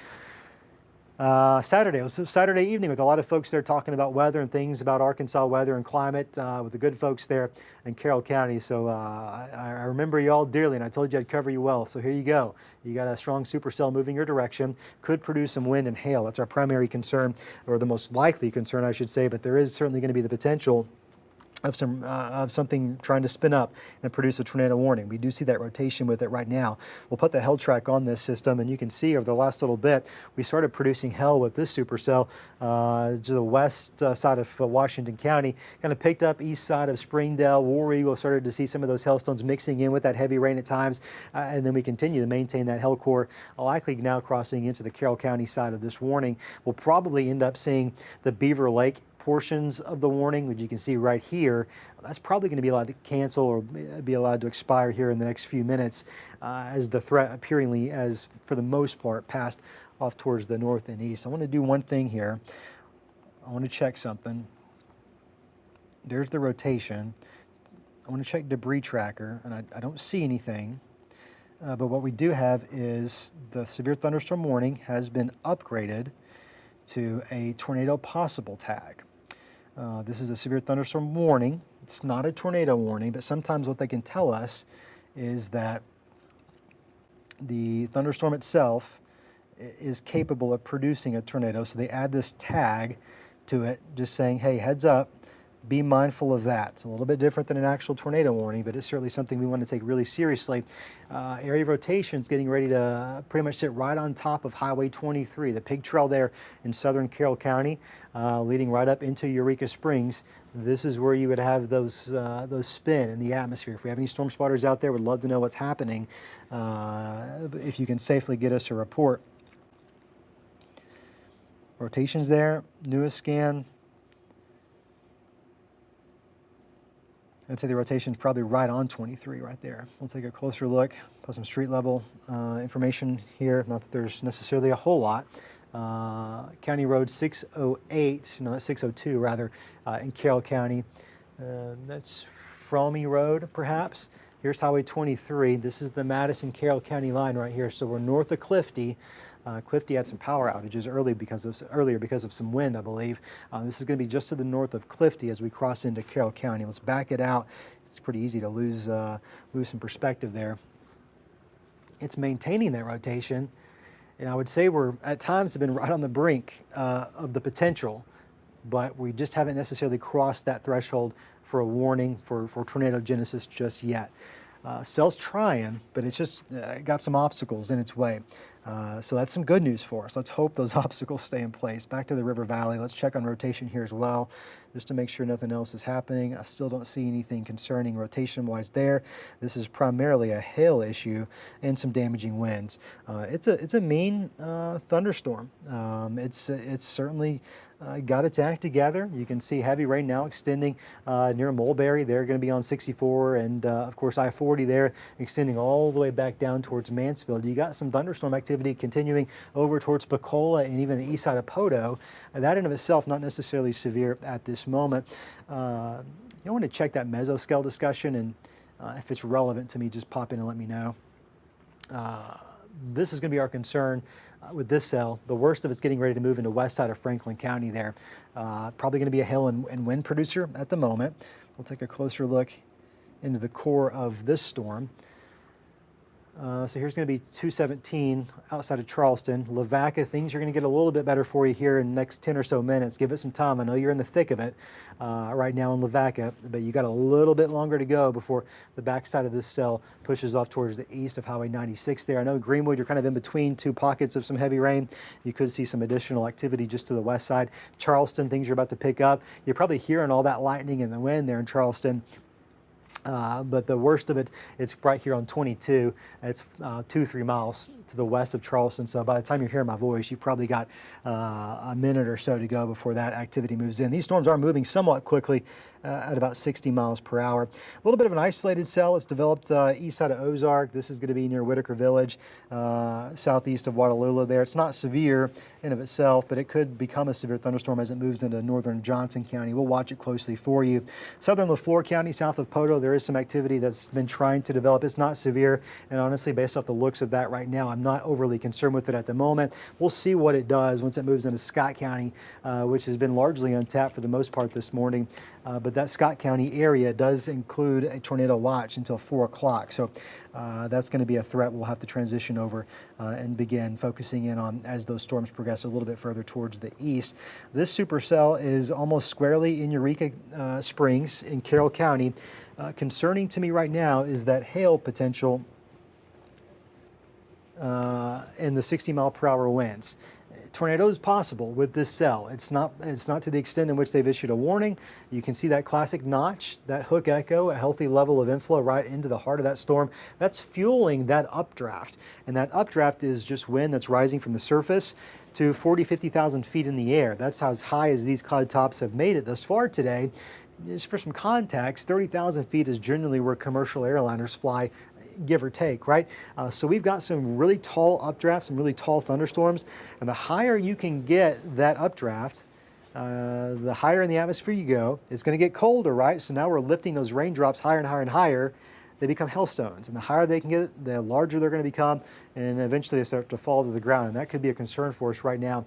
Saturday. It was a Saturday evening with a lot of folks there talking about weather and things about Arkansas weather and climate with the good folks there in Carroll County. So I remember you all dearly, and I told you I'd cover you well. So here you go. You got a strong supercell moving your direction. Could produce some wind and hail. That's our primary concern, or the most likely concern, I should say. But there is certainly going to be the potential of something trying to spin up and produce a tornado warning. We do see that rotation with it right now. We'll put the hell track on this system, and you can see over the last little bit, we started producing hell with this supercell to the west side of Washington County, kind of picked up east side of Springdale. War Eagle started to see some of those hailstones mixing in with that heavy rain at times, and then we continue to maintain that hell core, likely now crossing into the Carroll County side of this warning. We'll probably end up seeing the Beaver Lake portions of the warning, which you can see right here. That's probably going to be allowed to cancel or be allowed to expire here in the next few minutes as the threat appearingly has, for the most part, passed off towards the north and east. I want to do one thing here. I want to check something. There's the rotation. I want to check debris tracker, and I don't see anything. But what we do have is the severe thunderstorm warning has been upgraded to a tornado possible tag. This is a severe thunderstorm warning. It's not a tornado warning, but sometimes what they can tell us is that the thunderstorm itself is capable of producing a tornado. So they add this tag to it, just saying, hey, heads up, be mindful of that. It's a little bit different than an actual tornado warning, but it's certainly something we want to take really seriously. Area of rotation is getting ready to pretty much sit right on top of Highway 23, the pig trail there in southern Carroll County, leading right up into Eureka Springs. This is where you would have those spin in the atmosphere. If we have any storm spotters out there, would love to know what's happening. If you can safely get us a report. Rotations there, newest scan. I'd say the rotation is probably right on 23 right there. We'll take a closer look, put some street level information here. Not that there's necessarily a whole lot. County Road 608, no, that's 602 rather, in Carroll County. That's Fromey Road, perhaps. Here's Highway 23. This is the Madison-Carroll County line right here. So we're north of Clifty. Clifty had some power outages earlier because of some wind, I believe. This is going to be just to the north of Clifty as we cross into Carroll County. Let's back it out. It's pretty easy to lose some perspective there. It's maintaining that rotation, and I would say we're at times have been right on the brink of the potential, but we just haven't necessarily crossed that threshold for a warning for tornado genesis just yet. Cell's trying, but it's just got some obstacles in its way. So that's some good news for us. Let's hope those obstacles stay in place. Back to the River Valley. Let's check on rotation here as well, just to make sure nothing else is happening. I still don't see anything concerning rotation-wise there. This is primarily a hail issue and some damaging winds. It's a mean thunderstorm. It's certainly got its act together. You can see heavy rain now extending near Mulberry. They're going to be on 64, and of course I-40 there extending all the way back down towards Mansfield. You got some thunderstorm activity continuing over towards Pacola and even the east side of Poto. That in of itself not necessarily severe at this moment. You want to check that mesoscale discussion, and if it's relevant to me, just pop in and let me know. This is going to be our concern with this cell. The worst of it's getting ready to move into west side of Franklin County there. Probably going to be a hail and wind producer at the moment. We'll take a closer look into the core of this storm. So here's going to be 217 outside of Charleston. Lavaca, things are going to get a little bit better for you here in the next 10 or so minutes. Give it some time. I know you're in the thick of it right now in Lavaca, but you got a little bit longer to go before the backside of this cell pushes off towards the east of Highway 96 there. I know Greenwood, you're kind of in between two pockets of some heavy rain. You could see some additional activity just to the west side. Charleston, things are about to pick up. You're probably hearing all that lightning and the wind there in Charleston. But the worst of it, it's right here on 22. It's 2-3 miles to the west of Charleston. So by the time you're hearing my voice, you probably got a minute or so to go before that activity moves in. These storms are moving somewhat quickly at about 60 miles per hour. A little bit of an isolated cell. It's developed east side of Ozark. This is going to be near Whitaker Village, southeast of Watalula there. It's not severe in of itself, but it could become a severe thunderstorm as it moves into northern Johnson County. We'll watch it closely for you. Southern LaFleur County, south of Poto, there is some activity that's been trying to develop. It's not severe, and honestly, based off the looks of that right now, I'm not overly concerned with it at the moment. We'll see what it does once it moves into Scott County, which has been largely untapped for the most part this morning. But that Scott County area does include a tornado watch until 4 o'clock. So that's going to be a threat we'll have to transition over and begin focusing in on as those storms progress a little bit further towards the east. This supercell is almost squarely in Eureka Springs in Carroll County. Concerning to me right now is that hail potential and the 60-mile-per-hour winds. Tornado is possible with this cell. It's not to the extent in which they've issued a warning. You can see that classic notch, that hook echo, a healthy level of inflow right into the heart of that storm. That's fueling that updraft. And that updraft is just wind that's rising from the surface to 40, 50,000 feet in the air. That's how as high as these cloud tops have made it thus far today. Just for some context, 30,000 feet is generally where commercial airliners fly, give or take, right? So we've got some really tall updrafts, some really tall thunderstorms, and the higher you can get that updraft, the higher in the atmosphere you go. It's going to get colder, right? So now we're lifting those raindrops higher and higher and higher. They become hailstones, and the higher they can get, the larger they're going to become, and eventually they start to fall to the ground. And that could be a concern for us right now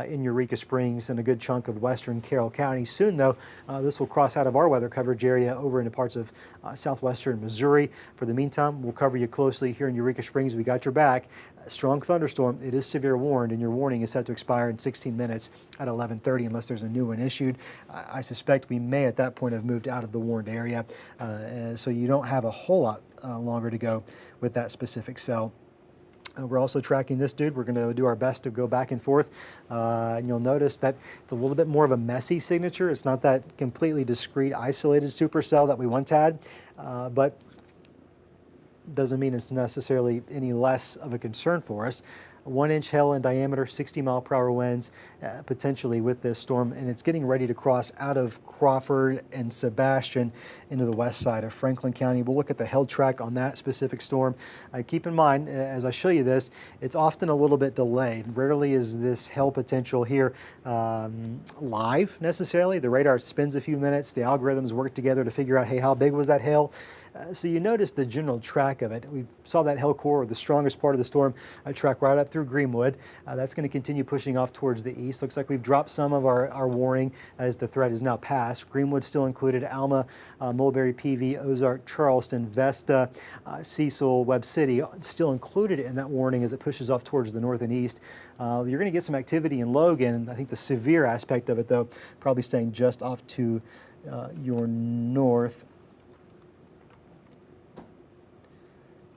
in Eureka Springs and a good chunk of western Carroll County. Soon, though, this will cross out of our weather coverage area over into parts of southwestern Missouri. For the meantime, we'll cover you closely here in Eureka Springs. We got your back. A strong thunderstorm. It is severe warned, and your warning is set to expire in 16 minutes at 11:30 unless there's a new one issued. I suspect we may at that point have moved out of the warned area, so you don't have a whole lot longer to go with that specific cell. We're also tracking this dude. We're going to do our best to go back and forth. And you'll notice that it's a little bit more of a messy signature. It's not that completely discrete, isolated supercell that we once had, but doesn't mean it's necessarily any less of a concern for us. 1-inch hail in diameter, 60-mile-per-hour winds, potentially with this storm, and it's getting ready to cross out of Crawford and Sebastian into the west side of Franklin County. We'll look at the hail track on that specific storm. Keep in mind, as I show you this, it's often a little bit delayed. Rarely is this hail potential here live necessarily. The radar spins a few minutes. The algorithms work together to figure out, hey, how big was that hail? So you notice the general track of it. We saw that hail core, the strongest part of the storm, track right up through Greenwood. That's going to continue pushing off towards the east. Looks like we've dropped some of our warning as the threat is now passed. Greenwood still included, Alma, Mulberry, PV, Ozark, Charleston, Vesta, Cecil, Webb City, still included in that warning as it pushes off towards the north and east. You're going to get some activity in Logan. I think the severe aspect of it, though, probably staying just off to your north.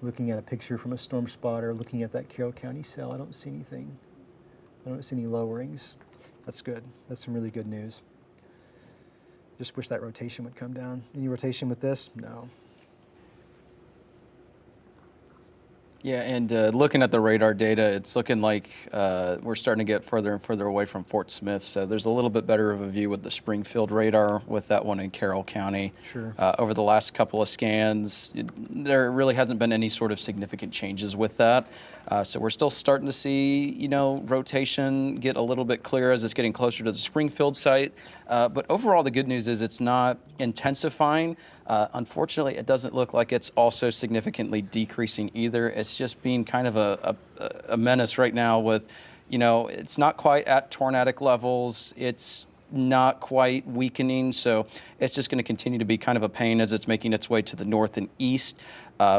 Looking at a picture from a storm spotter, looking at that Carroll County cell, I don't see anything. I don't see any lowerings. That's good. That's some really good news. Just wish that rotation would come down. Any rotation with this? No. Yeah, and looking at the radar data, it's looking like we're starting to get further and further away from Fort Smith. So there's a little bit better of a view with the Springfield radar with that one in Carroll County. Sure. Over the last couple of scans, there really hasn't been any sort of significant changes with that. So we're still starting to see, rotation get a little bit clearer as it's getting closer to the Springfield site. But overall, the good news is it's not intensifying. Unfortunately, it doesn't look like it's also significantly decreasing either. It's just being kind of a menace right now with, it's not quite at tornadic levels. It's not quite weakening. So it's just going to continue to be kind of a pain as it's making its way to the north and east.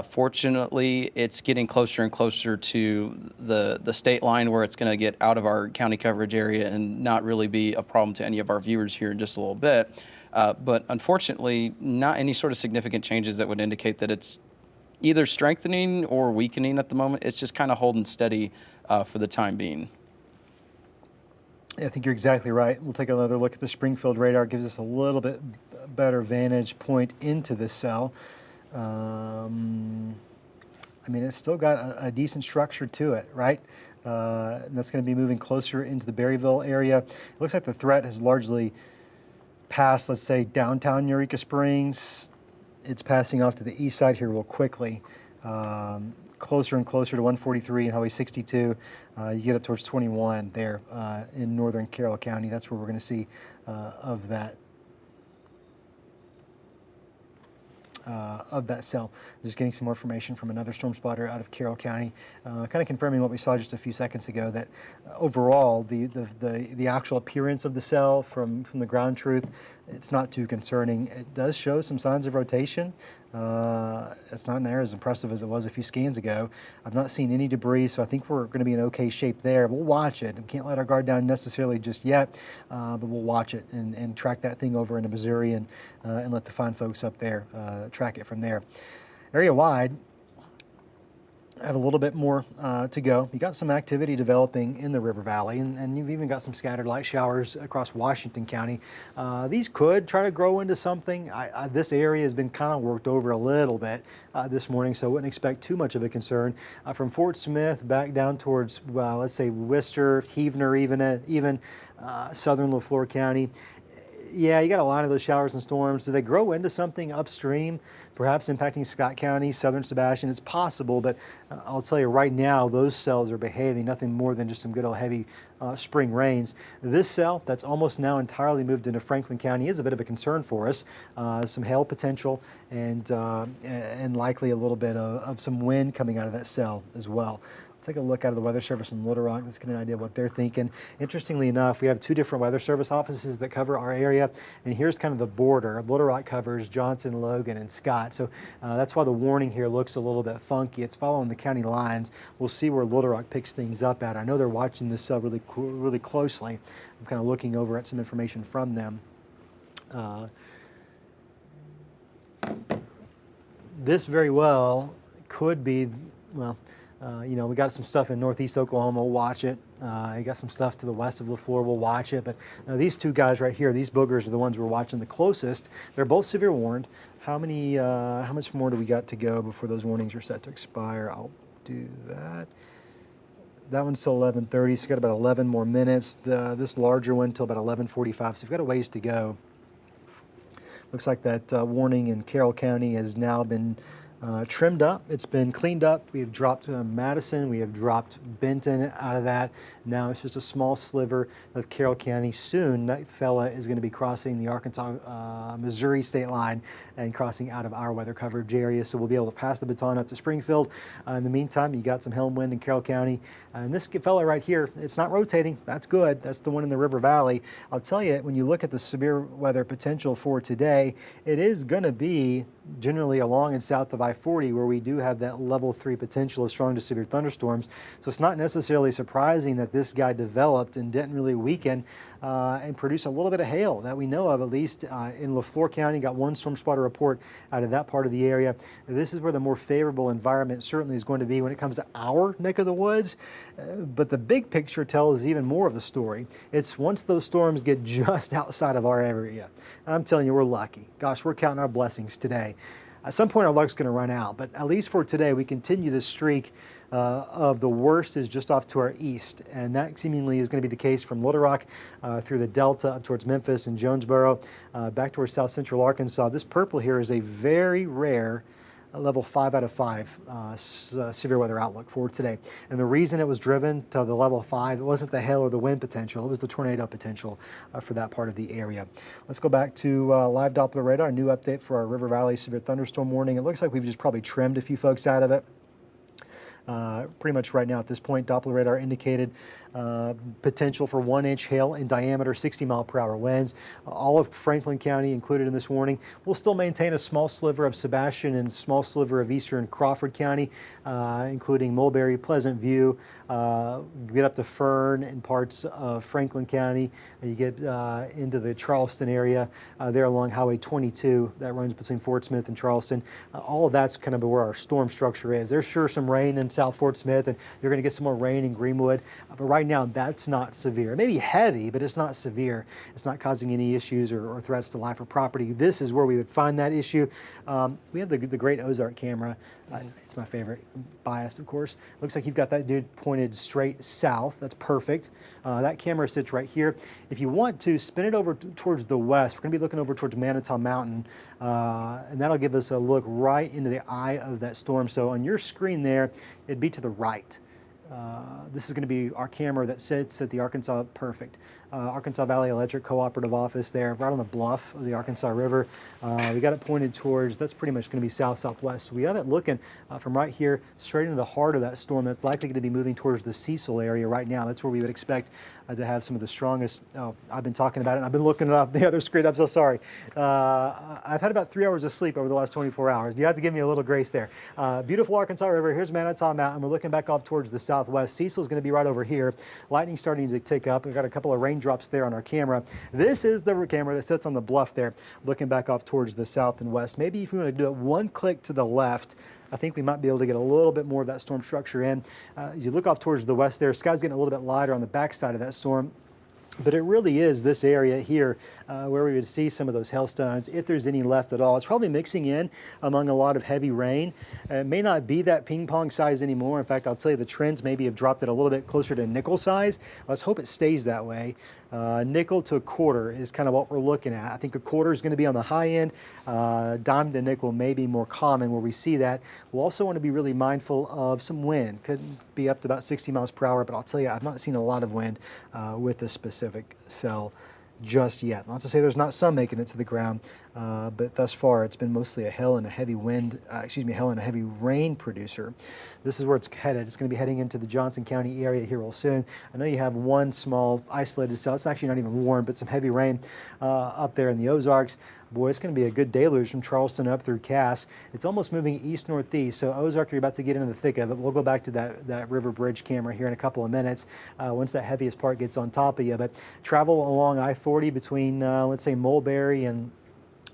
Fortunately, it's getting closer and closer to the state line where it's going to get out of our county coverage area and not really be a problem to any of our viewers here in just a little bit. But unfortunately, not any sort of significant changes that would indicate that it's either strengthening or weakening at the moment. It's just kind of holding steady for the time being. I think you're exactly right. We'll take another look at the Springfield radar. It gives us a little bit better vantage point into this cell. It's still got a decent structure to it, right? And that's going to be moving closer into the Berryville area. It looks like the threat has largely passed, let's say, downtown Eureka Springs. It's passing off to the east side here real quickly. Closer and closer to 143 and Highway 62. You get up towards 21 there in northern Carroll County. That's where we're going to see of that cell. Just getting some more information from another storm spotter out of Carroll County, kind of confirming what we saw just a few seconds ago, that overall the actual appearance of the cell from the ground truth, it's not too concerning. It does show some signs of rotation. It's not near as impressive as it was a few scans ago. I've not seen any debris, so I think we're going to be in okay shape there. We'll watch it. We can't let our guard down necessarily just yet, but we'll watch it and track that thing over into Missouri and let the fine folks up there track it from there. Area-wide, I have a little bit more to go. You got some activity developing in the River Valley, and you've even got some scattered light showers across Washington County. These could try to grow into something. This area has been kind of worked over a little bit this morning, so I wouldn't expect too much of a concern. From Fort Smith back down towards, let's say, Worcester, Heavener, even southern Lafleur County. Yeah, you got a lot of those showers and storms. Do they grow into something upstream, perhaps impacting Scott County, southern Sebastian? It's possible, but I'll tell you right now, those cells are behaving nothing more than just some good old heavy spring rains. This cell that's almost now entirely moved into Franklin County is a bit of a concern for us. Some hail potential and likely a little bit of some wind coming out of that cell as well. Take a look out of the Weather Service in Little Rock. Let's get an idea of what they're thinking. Interestingly enough, we have two different Weather Service offices that cover our area, and here's kind of the border. Little Rock covers Johnson, Logan, and Scott, so that's why the warning here looks a little bit funky. It's following the county lines. We'll see where Little Rock picks things up at. I know they're watching this cell really closely. I'm kind of looking over at some information from them. This very well could be, we got some stuff in northeast Oklahoma, we'll watch it. You got some stuff to the west of Lafleur, we'll watch it. But these two guys right here, these boogers are the ones we're watching the closest. They're both severe warned. How much more do we got to go before those warnings are set to expire? I'll do that. That one's till 11:30, so we've got about 11 more minutes. This larger one till about 11:45, so we've got a ways to go. Looks like that warning in Carroll County has now been trimmed up. It's been cleaned up. We have dropped Madison. We have dropped Benton out of that. Now it's just a small sliver of Carroll County. Soon that fella is going to be crossing the Arkansas-Missouri state line and crossing out of our weather coverage area. So we'll be able to pass the baton up to Springfield. In the meantime, you got some helm wind in Carroll County. And this fella right here, it's not rotating. That's good. That's the one in the River Valley. I'll tell you, when you look at the severe weather potential for today, it is going to be generally along and south of I-40 where we do have that level 3 potential of strong to severe thunderstorms. So it's not necessarily surprising that this guy developed and didn't really weaken and produce a little bit of hail that we know of, at least in Lafleur County. Got one storm spotter report out of that part of the area. This is where the more favorable environment certainly is going to be when it comes to our neck of the woods. But the big picture tells even more of the story. It's once those storms get just outside of our area. And I'm telling you, we're lucky. Gosh, we're counting our blessings today. At some point, our luck's going to run out, but at least for today, we continue this streak of the worst is just off to our east, and that seemingly is going to be the case from Little Rock through the Delta up towards Memphis and Jonesboro, back towards south central Arkansas. This purple here is a very rare level 5 out of 5 severe weather outlook for today. And the reason it was driven to the level 5, it wasn't the hail or the wind potential, it was the tornado potential for that part of the area. Let's go back to live Doppler radar, a new update for our River Valley severe thunderstorm warning. It looks like we've just probably trimmed a few folks out of it. Pretty much right now at this point, Doppler radar indicated potential for 1-inch hail in diameter, 60-mile-per-hour winds. All of Franklin County included in this warning. We'll still maintain a small sliver of Sebastian and small sliver of eastern Crawford County, including Mulberry, Pleasant View. Get up to Fern and parts of Franklin County. You get into the Charleston area there along Highway 22 that runs between Fort Smith and Charleston. All of that's kind of where our storm structure is. There's sure some rain in South Fort Smith, and you're going to get some more rain in Greenwood. But right now, that's not severe. It may be heavy, but it's not severe. It's not causing any issues or threats to life or property. This is where we would find that issue. We have the great Ozark camera. It's my favorite, biased, of course. Looks like you've got that dude pointed straight south. That's perfect. That camera sits right here. If you want to, spin it over towards the west. We're going to be looking over towards Manitou Mountain, and that'll give us a look right into the eye of that storm. So on your screen there, it'd be to the right. This is going to be our camera that sits at the Arkansas Valley Electric Cooperative office there, right on the bluff of the Arkansas River. We got it pointed towards, that's pretty much going to be south-southwest. So we have it looking from right here straight into the heart of that storm that's likely going to be moving towards the Cecil area right now. That's where we would expect to have some of the strongest, I've been talking about it, and I've been looking it up the other screen, I'm so sorry. I've had about 3 hours of sleep over the last 24 hours. You have to give me a little grace there. Beautiful Arkansas River, here's Manitou Mountain. We're looking back off towards the southwest. Cecil is going to be right over here. Lightning starting to tick up. We've got a couple of raindrops there on our camera. This is the camera that sits on the bluff there, looking back off towards the south and west. Maybe if you want to do it one click to the left, I think we might be able to get a little bit more of that storm structure in. As you look off towards the west there, sky's getting a little bit lighter on the backside of that storm. But it really is this area here where we would see some of those hailstones, if there's any left at all. It's probably mixing in among a lot of heavy rain. It may not be that ping pong size anymore. In fact, I'll tell you the trends maybe have dropped it a little bit closer to nickel size. Let's hope it stays that way. Nickel to a quarter is kind of what we're looking at. I think a quarter is going to be on the high end. Dime to nickel may be more common where we see that. We'll also want to be really mindful of some wind. Could be up to about 60 miles per hour, but I'll tell you, I've not seen a lot of wind with this specific cell just yet. Not to say there's not some making it to the ground, but thus far it's been mostly a hail and a heavy wind, hail and a heavy rain producer. This is where it's headed. It's going to be heading into the Johnson County area here real soon. I know you have one small isolated cell. It's actually not even warm, but some heavy rain up there in the Ozarks. Boy, it's going to be a good deluge from Charleston up through Cass. It's almost moving east-northeast, so Ozark, you're about to get into the thick of it. We'll go back to that River Bridge camera here in a couple of minutes once that heaviest part gets on top of you. But travel along I-40 between, let's say, Mulberry and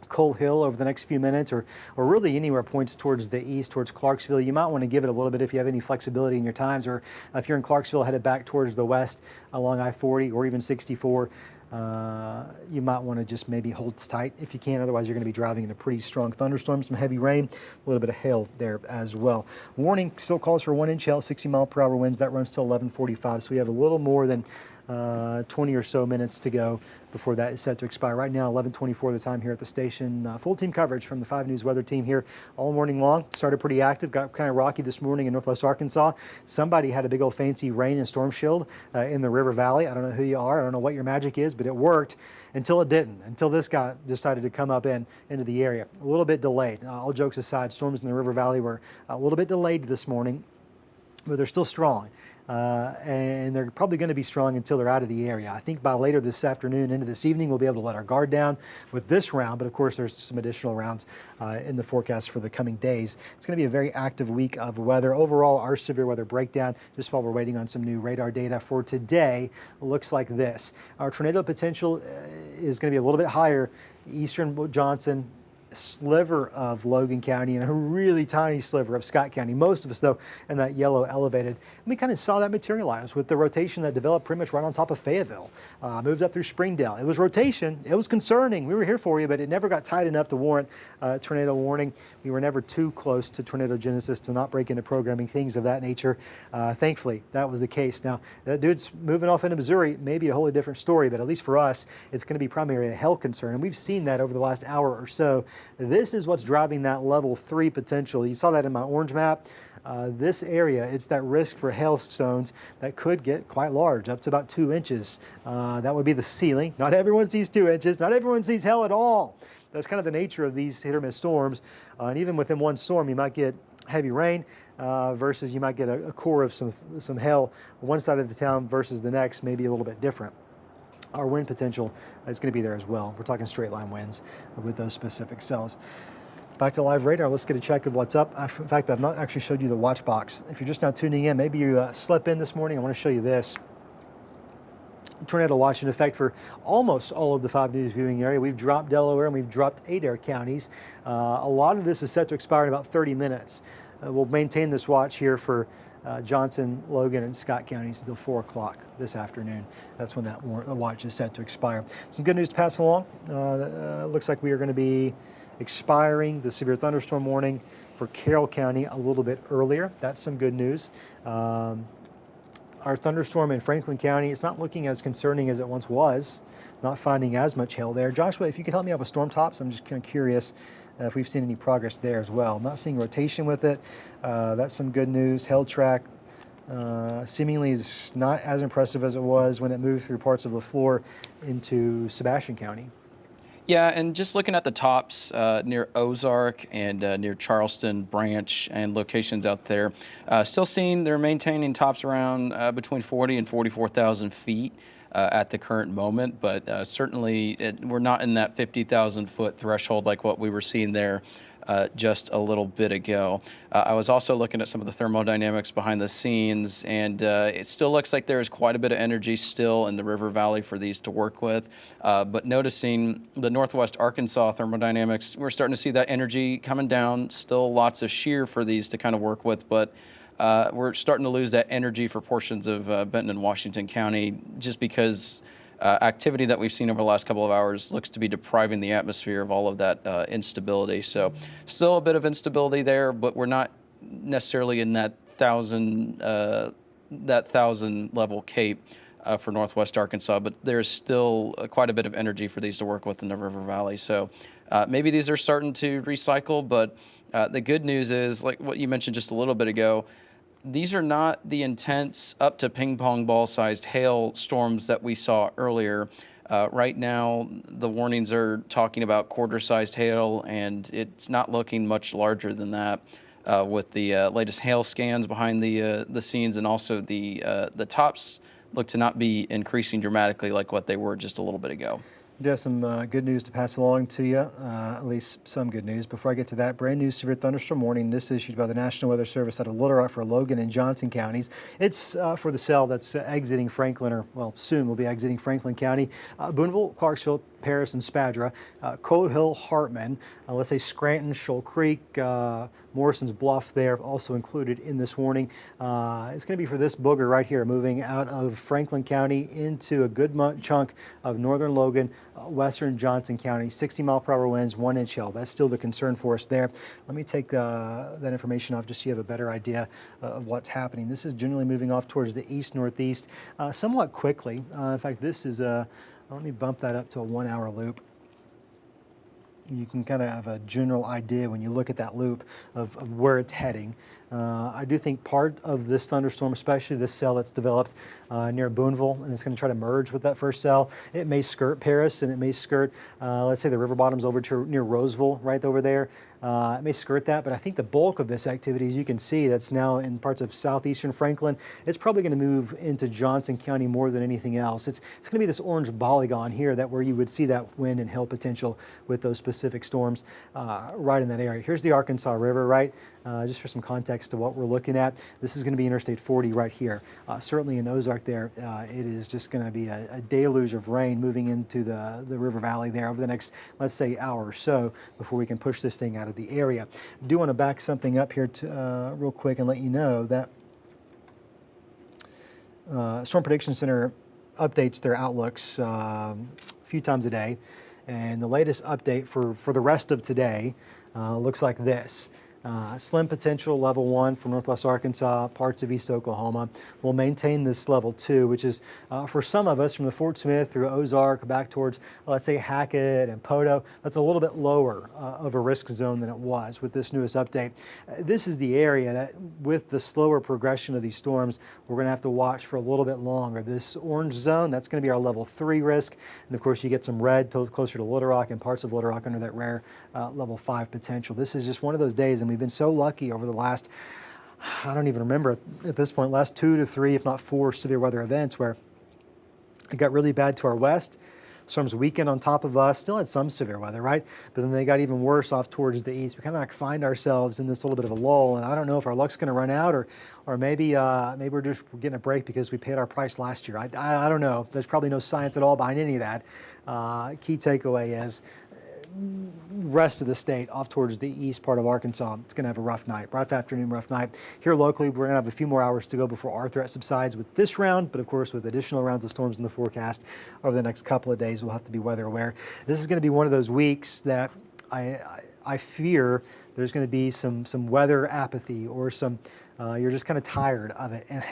Coal Hill over the next few minutes, or really anywhere points towards the east, towards Clarksville. You might want to give it a little bit if you have any flexibility in your times, or if you're in Clarksville headed back towards the west along I-40 or even 64. You might want to just maybe hold tight if you can. Otherwise, you're going to be driving in a pretty strong thunderstorm, some heavy rain, a little bit of hail there as well. Warning still calls for 1-inch hail, 60-mile-per-hour winds. That runs till 11:45, so we have a little more than 20 or so minutes to go before that is set to expire. Right now, 11:24 the time here at the station. Full team coverage from the 5 News weather team here all morning long. Started pretty active, got kind of rocky this morning in northwest Arkansas. Somebody had a big old fancy rain and storm shield in the River Valley. I don't know who you are. I don't know what your magic is, but it worked until it didn't, until this guy decided to come up into the area. A little bit delayed. All jokes aside, storms in the River Valley were a little bit delayed this morning, but they're still strong. And they're probably going to be strong until they're out of the area. I think by later this afternoon into this evening, we'll be able to let our guard down with this round, but of course there's some additional rounds in the forecast for the coming days. It's going to be a very active week of weather. Overall, our severe weather breakdown, just while we're waiting on some new radar data for today, looks like this. Our tornado potential is going to be a little bit higher, eastern Johnson, sliver of Logan County and a really tiny sliver of Scott County. Most of us, though, in that yellow elevated. And we kind of saw that materialize with the rotation that developed pretty much right on top of Fayetteville. Moved up through Springdale. It was rotation. It was concerning. We were here for you, but it never got tight enough to warrant tornado warning. We were never too close to tornado genesis to not break into programming, things of that nature. Thankfully, that was the case. Now, that dude's moving off into Missouri, maybe a wholly different story, but at least for us, it's going to be primarily a hail concern. And we've seen that over the last hour or so. This is what's driving that level 3 potential. You saw that in my orange map. This area, it's that risk for hailstones that could get quite large, up to about 2 inches. That would be the ceiling. Not everyone sees 2 inches. Not everyone sees hail at all. That's kind of the nature of these hit or miss storms. And even within one storm, you might get heavy rain versus you might get a core of some hail on one side of the town versus the next, maybe a little bit different. Our wind potential is going to be there as well. We're talking straight line winds with those specific cells. Back to live radar, let's get a check of what's up. In fact, I've not actually showed you the watch box. If you're just now tuning in, maybe you slept in this morning, I want to show you this. Tornado watch in effect for almost all of the 5 News viewing area. We've dropped Delaware and we've dropped Adair counties. A lot of this is set to expire in about 30 minutes. We'll maintain this watch here for Johnson, Logan, and Scott counties until 4 o'clock this afternoon. That's when that watch is set to expire. Some good news to pass along. Looks like we are going to be expiring the severe thunderstorm warning for Carroll County a little bit earlier. That's some good news. Our thunderstorm in Franklin County, it's not looking as concerning as it once was, not finding as much hail there. Joshua, if you could help me out with storm tops, I'm just kind of curious if we've seen any progress there as well. Not seeing rotation with it. That's some good news. Hail track seemingly is not as impressive as it was when it moved through parts of LaFleur into Sebastian County. Yeah, and just looking at the tops near Ozark and near Charleston Branch and locations out there, still seeing they're maintaining tops around between 40 and 44,000 feet at the current moment, but certainly we're not in that 50,000 foot threshold like what we were seeing there just a little bit ago. I was also looking at some of the thermodynamics behind the scenes, and it still looks like there is quite a bit of energy still in the river valley for these to work with. But noticing the Northwest Arkansas thermodynamics, we're starting to see that energy coming down. Still lots of shear for these to kind of work with, but we're starting to lose that energy for portions of Benton and Washington County just because activity that we've seen over the last couple of hours looks to be depriving the atmosphere of all of that instability. So still a bit of instability there, but we're not necessarily in that 1,000 level cape for Northwest Arkansas, but there's still quite a bit of energy for these to work with in the river valley. So maybe these are starting to recycle, but the good news is, like what you mentioned just a little bit ago, these are not the intense up to ping pong ball sized hail storms that we saw earlier. Right now, the warnings are talking about quarter sized hail, and it's not looking much larger than that with the latest hail scans behind the scenes, and also the tops look to not be increasing dramatically like what they were just a little bit ago. We do have some good news to pass along to you, at least some good news. Before I get to that, brand new severe thunderstorm warning. This is issued by the National Weather Service out of Little Rock for Logan and Johnson counties. It's for the cell that's exiting Franklin, or well, soon will be exiting Franklin County. Boonville, Clarksville, Paris, and Spadra, Coal Hill, Hartman, let's say Scranton, Shoal Creek, Morrison's Bluff there also included in this warning. It's going to be for this booger right here, moving out of Franklin County into a good chunk of northern Logan, western Johnson County, 60-mile-per-hour winds, 1-inch hail. That's still the concern for us there. Let me take that information off just so you have a better idea of what's happening. This is generally moving off towards the east-northeast somewhat quickly. In fact, this is let me bump that up to a 1-hour loop. You can kind of have a general idea when you look at that loop of where it's heading. I do think part of this thunderstorm, especially this cell that's developed near Boonville, and it's going to try to merge with that first cell, it may skirt Paris, and it may skirt, let's say, the river bottoms over to near Roseville, right over there. It may skirt that, but I think the bulk of this activity, as you can see, that's now in parts of southeastern Franklin, it's probably going to move into Johnson County more than anything else. It's going to be this orange polygon here that where you would see that wind and hail potential with those specific storms right in that area. Here's the Arkansas River, right? Just for some context to what we're looking at, this is going to be Interstate 40 right here. Certainly in Ozark there, it is just going to be a deluge of rain moving into the river valley there over the next, let's say, hour or so before we can push this thing out of the area. I do want to back something up here real quick and let you know that Storm Prediction Center updates their outlooks a few times a day, and the latest update for the rest of today looks like this. Slim potential level 1 for northwest Arkansas, parts of east Oklahoma. We'll maintain this level 2, which is for some of us from the Fort Smith through Ozark back towards, let's say, Hackett and Poto. That's a little bit lower of a risk zone than it was with this newest update. This is the area that, with the slower progression of these storms, we're going to have to watch for a little bit longer. This orange zone, that's going to be our level 3 risk. And of course, you get some red closer to Little Rock and parts of Little Rock under that rare level 5 potential. This is just one of those days, and we've been so lucky over the last, I don't even remember at this point, last 2 to 3, if not 4 severe weather events where it got really bad to our west. Storms weakened on top of us, still had some severe weather, right? But then they got even worse off towards the east. We kind of like find ourselves in this little bit of a lull, and I don't know if our luck's going to run out or maybe we're just getting a break because we paid our price last year. I don't know. There's probably no science at all behind any of that. Key takeaway is rest of the state off towards the east part of Arkansas, it's going to have a rough night, rough afternoon, rough night. Here locally, we're going to have a few more hours to go before our threat subsides with this round, but of course with additional rounds of storms in the forecast over the next couple of days, we'll have to be weather aware. This is going to be one of those weeks that I fear there's going to be some weather apathy or some, you're just kind of tired of it. And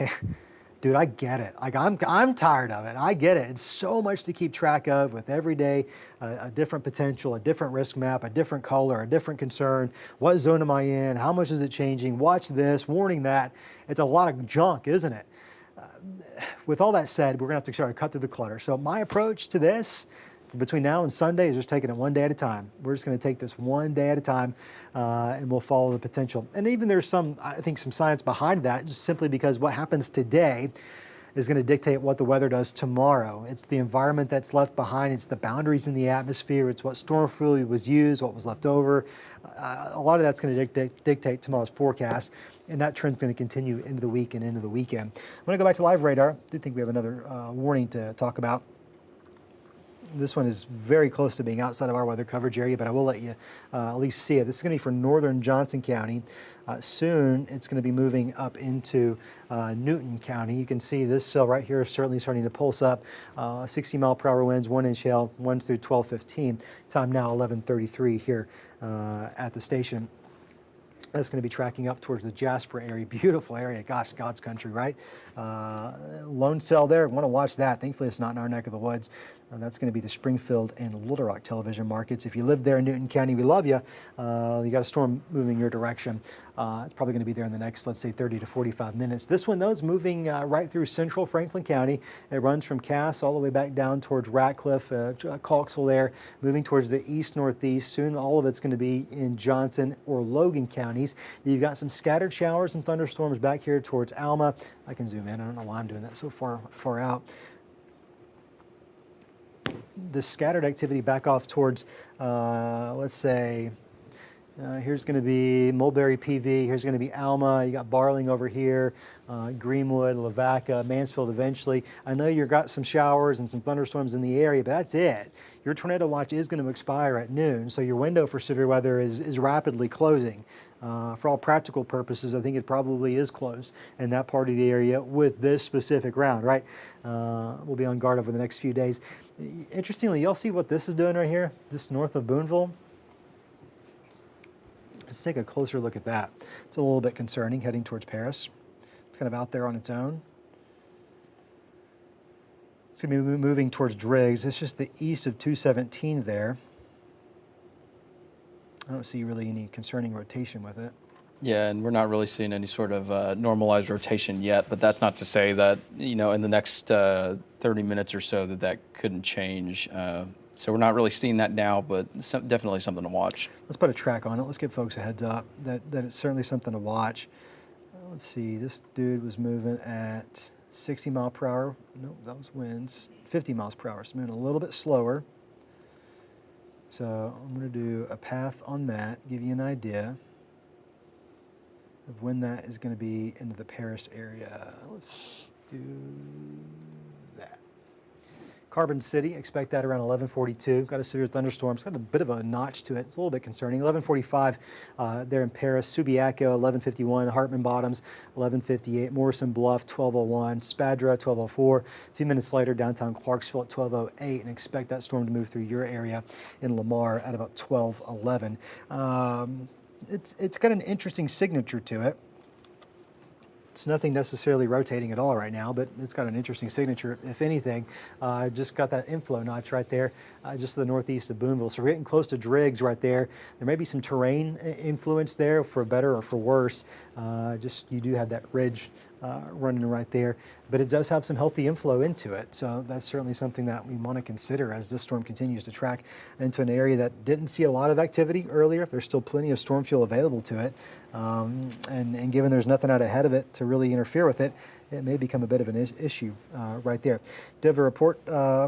dude, I get it. Like I'm tired of it. I get it. It's so much to keep track of with every day, a different potential, a different risk map, a different color, a different concern. What zone am I in? How much is it changing? Watch this, warning that. It's a lot of junk, isn't it? With all that said, we're gonna have to try to cut through the clutter. So my approach to this between now and Sunday is just taking it one day at a time. We're just going to take this one day at a time, and we'll follow the potential. And even there's I think some science behind that, just simply because what happens today is going to dictate what the weather does tomorrow. It's the environment that's left behind. It's the boundaries in the atmosphere. It's what storm fuel was used, what was left over. A lot of that's going to dictate tomorrow's forecast, and that trend's going to continue into the week and into the weekend. I'm going to go back to live radar. I do think we have another warning to talk about. This one is very close to being outside of our weather coverage area, but I will let you at least see it. This is going to be for northern Johnson County. Soon, it's going to be moving up into Newton County. You can see this cell right here is certainly starting to pulse up. 60 mile per hour winds, 1 inch hail, 1 through 12:15. Time now 11:33 here at the station. That's going to be tracking up towards the Jasper area. Beautiful area. Gosh, God's country, right? Lone cell there. Want to watch that. Thankfully, it's not in our neck of the woods. That's going to be the Springfield and Little Rock television markets. If you live there in Newton County, we love you. You got a storm moving your direction. It's probably going to be there in the next, let's say, 30 to 45 minutes. This one, though, is moving right through central Franklin County. It runs from Cass all the way back down towards Ratcliffe, Calksville there, moving towards the east-northeast. Soon, all of it's going to be in Johnson or Logan counties. You've got some scattered showers and thunderstorms back here towards Alma. I can zoom in. I don't know why I'm doing that so far out. The scattered activity back off towards, let's say, here's going to be Mulberry PV. Here's going to be Alma. You got Barling over here, Greenwood, Lavaca, Mansfield eventually. I know you've got some showers and some thunderstorms in the area, but that's it. Your tornado watch is going to expire at noon, so your window for severe weather is rapidly closing. For all practical purposes, I think it probably is closed in that part of the area with this specific round, right? We'll be on guard over the next few days. Interestingly, y'all see what this is doing right here, just north of Boonville? Let's take a closer look at that. It's a little bit concerning heading towards Paris. It's kind of out there on its own. It's going to be moving towards Driggs. It's just the east of 217 there. I don't see really any concerning rotation with it. Yeah, and we're not really seeing any sort of normalized rotation yet, but that's not to say that, in the next 30 minutes or so that couldn't change. So we're not really seeing that now, but definitely something to watch. Let's put a track on it. Let's give folks a heads up that it's certainly something to watch. Let's see, this dude was moving at 60 mile per hour. Nope, that was winds. 50 miles per hour, so moving a little bit slower. So I'm going to do a path on that, give you an idea. of when that is going to be into the Paris area. Let's do that. Carbon City, expect that around 11:42. Got a severe thunderstorm. It's got a bit of a notch to it. It's a little bit concerning. 11:45 there in Paris. Subiaco, 11:51. Hartman Bottoms, 11:58. Morrison Bluff, 12:01. Spadra, 12:04. A few minutes later, downtown Clarksville at 12:08. And expect that storm to move through your area in Lamar at about 12:11. It's got an interesting signature to it. It's nothing necessarily rotating at all right now, but it's got an interesting signature, if anything. Just got that inflow notch right there, just to the northeast of Boonville. So we're getting close to Driggs right there. There may be some terrain influence there, for better or for worse. Just you do have that ridge running right there, but it does have some healthy inflow into it. So that's certainly something that we want to consider as this storm continues to track into an area that didn't see a lot of activity earlier. There's still plenty of storm fuel available to it. And given there's nothing out ahead of it to really interfere with it, it may become a bit of an issue right there. Do have a report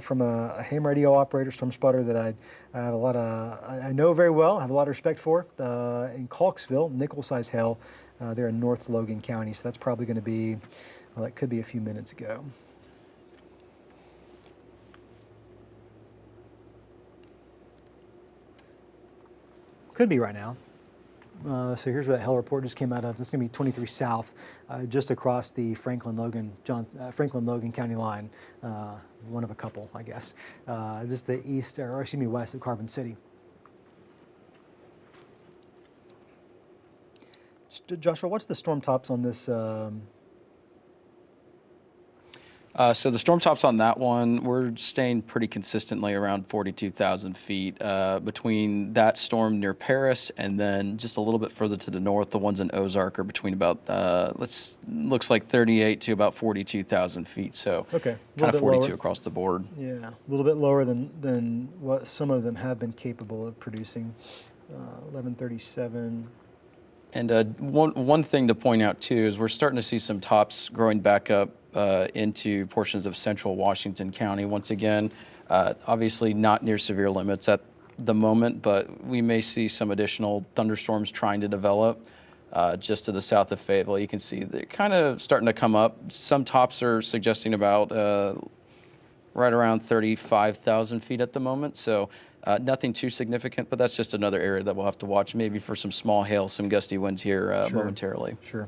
from a ham radio operator, storm spotter, that I have a lot of, I know very well, I have a lot of respect for, in Clarksville, nickel-size hail. They're in North Logan County, so that's probably going to be, well, that could be a few minutes ago. Could be right now. So here's where that hail report just came out of. This is going to be 23 south, just across the Franklin-Logan County line. One of a couple, I guess. Just the east, or excuse me, west of Carbon City. Joshua, what's the storm tops on this? So the storm tops on that one, we're staying pretty consistently around 42,000 feet between that storm near Paris and then just a little bit further to the north. The ones in Ozark are between about looks like 38 to about 42,000 feet. So okay, kind of 42 lower across the board. Yeah, a little bit lower than what some of them have been capable of producing. 1137. And one thing to point out too is we're starting to see some tops growing back up into portions of central Washington County. Once again, obviously not near severe limits at the moment, but we may see some additional thunderstorms trying to develop just to the south of Fayetteville. You can see they're kind of starting to come up. Some tops are suggesting about right around 35,000 feet at the moment. So nothing too significant, but that's just another area that we'll have to watch, maybe for some small hail, some gusty winds here momentarily. Sure.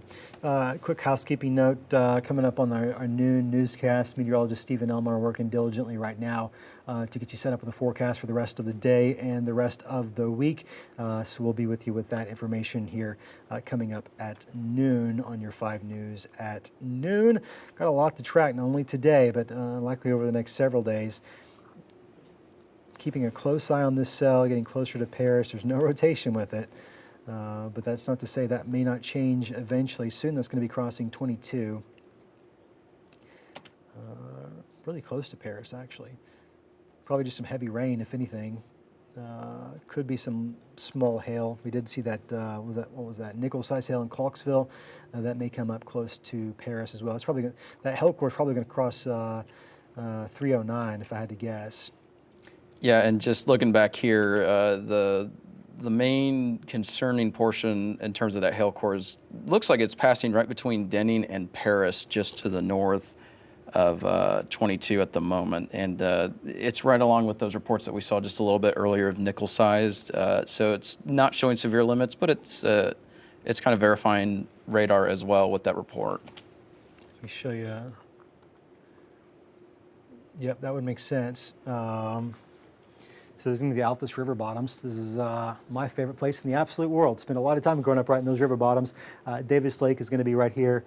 Quick housekeeping note, coming up on our noon newscast, meteorologist Stephen Elmore working diligently right now to get you set up with a forecast for the rest of the day and the rest of the week. So we'll be with you with that information here coming up at noon on your 5 News at noon. Got a lot to track, not only today, but likely over the next several days. Keeping a close eye on this cell, getting closer to Paris. There's no rotation with it, but that's not to say that may not change eventually. Soon that's going to be crossing 22. Really close to Paris, actually. Probably just some heavy rain, if anything. Could be some small hail. We did see that, what was that, nickel-size hail in Clarksville. That may come up close to Paris as well. It's probably that hail core is probably going to cross 309, if I had to guess. Yeah, and just looking back here, the main concerning portion in terms of that hail core looks like it's passing right between Denning and Paris, just to the north of 22 at the moment, and it's right along with those reports that we saw just a little bit earlier of nickel-sized. So it's not showing severe limits, but it's kind of verifying radar as well with that report. Let me show you. Yep, that would make sense. So this is going to be the Altus River Bottoms. This is my favorite place in the absolute world. Spent a lot of time growing up right in those river bottoms. Davis Lake is going to be right here.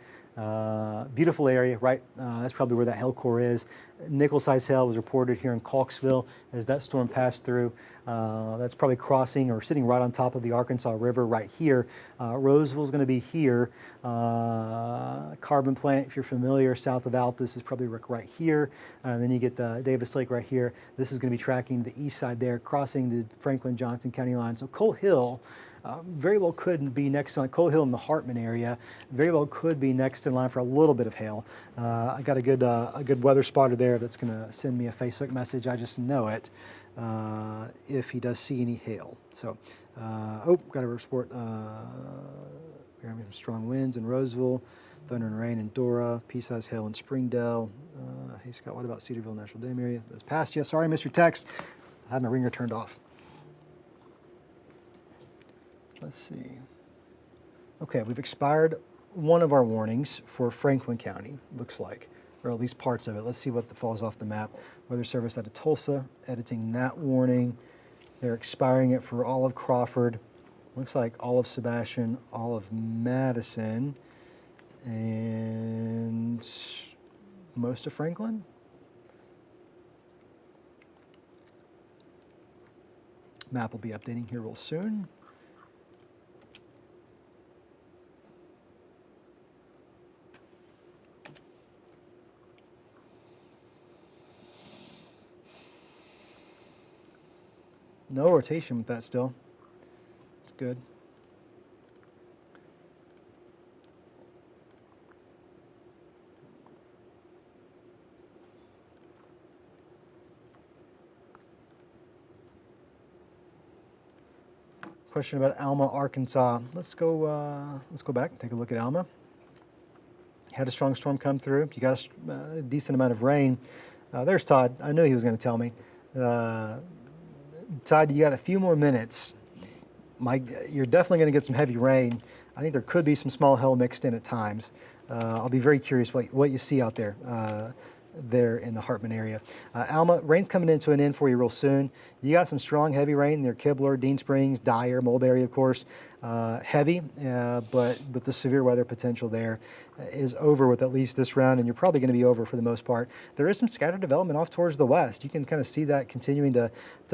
Beautiful area, right? That's probably where that hail core is. Nickel-size hail was reported here in Clarksville as that storm passed through. That's probably crossing or sitting right on top of the Arkansas River right here. Roseville's going to be here. Carbon Plant, if you're familiar, south of Altus is probably right here. Then you get Davis Lake right here. This is going to be tracking the east side there, crossing the Franklin-Johnson County line. So Coal Hill very well could be next on Coal Hill in the Hartman area. Very well could be next in line for a little bit of hail. I got a good weather spotter there that's going to send me a Facebook message. I just know it if he does see any hail. So, got a report. We're having some strong winds in Roseville, thunder and rain in Dora, pea-sized hail in Springdale. Hey, Scott, what about Cedarville National Dam area? That's past you. Sorry, Mr. Text. I had my ringer turned off. Let's see. Okay, we've expired one of our warnings for Franklin County, looks like, or at least parts of it. Let's see what falls off the map. Weather Service out of Tulsa, editing that warning. They're expiring it for all of Crawford. Looks like all of Sebastian, all of Madison, and most of Franklin. Map will be updating here real soon. No rotation with that still. It's good. Question about Alma, Arkansas. Let's go back and take a look at Alma. Had a strong storm come through. You got a decent amount of rain. There's Todd. I knew he was going to tell me. Todd, you got a few more minutes. You're definitely going to get some heavy rain. I think there could be some small hail mixed in at times. I'll be very curious what you see out there. There in the Hartman area. Alma, rain's coming into an end for you real soon. You got some strong, heavy rain near Kibler, Dean Springs, Dyer, Mulberry, of course. Heavy, but the severe weather potential there is over with at least this round, and you're probably going to be over for the most part. There is some scattered development off towards the west. You can kind of see that continuing to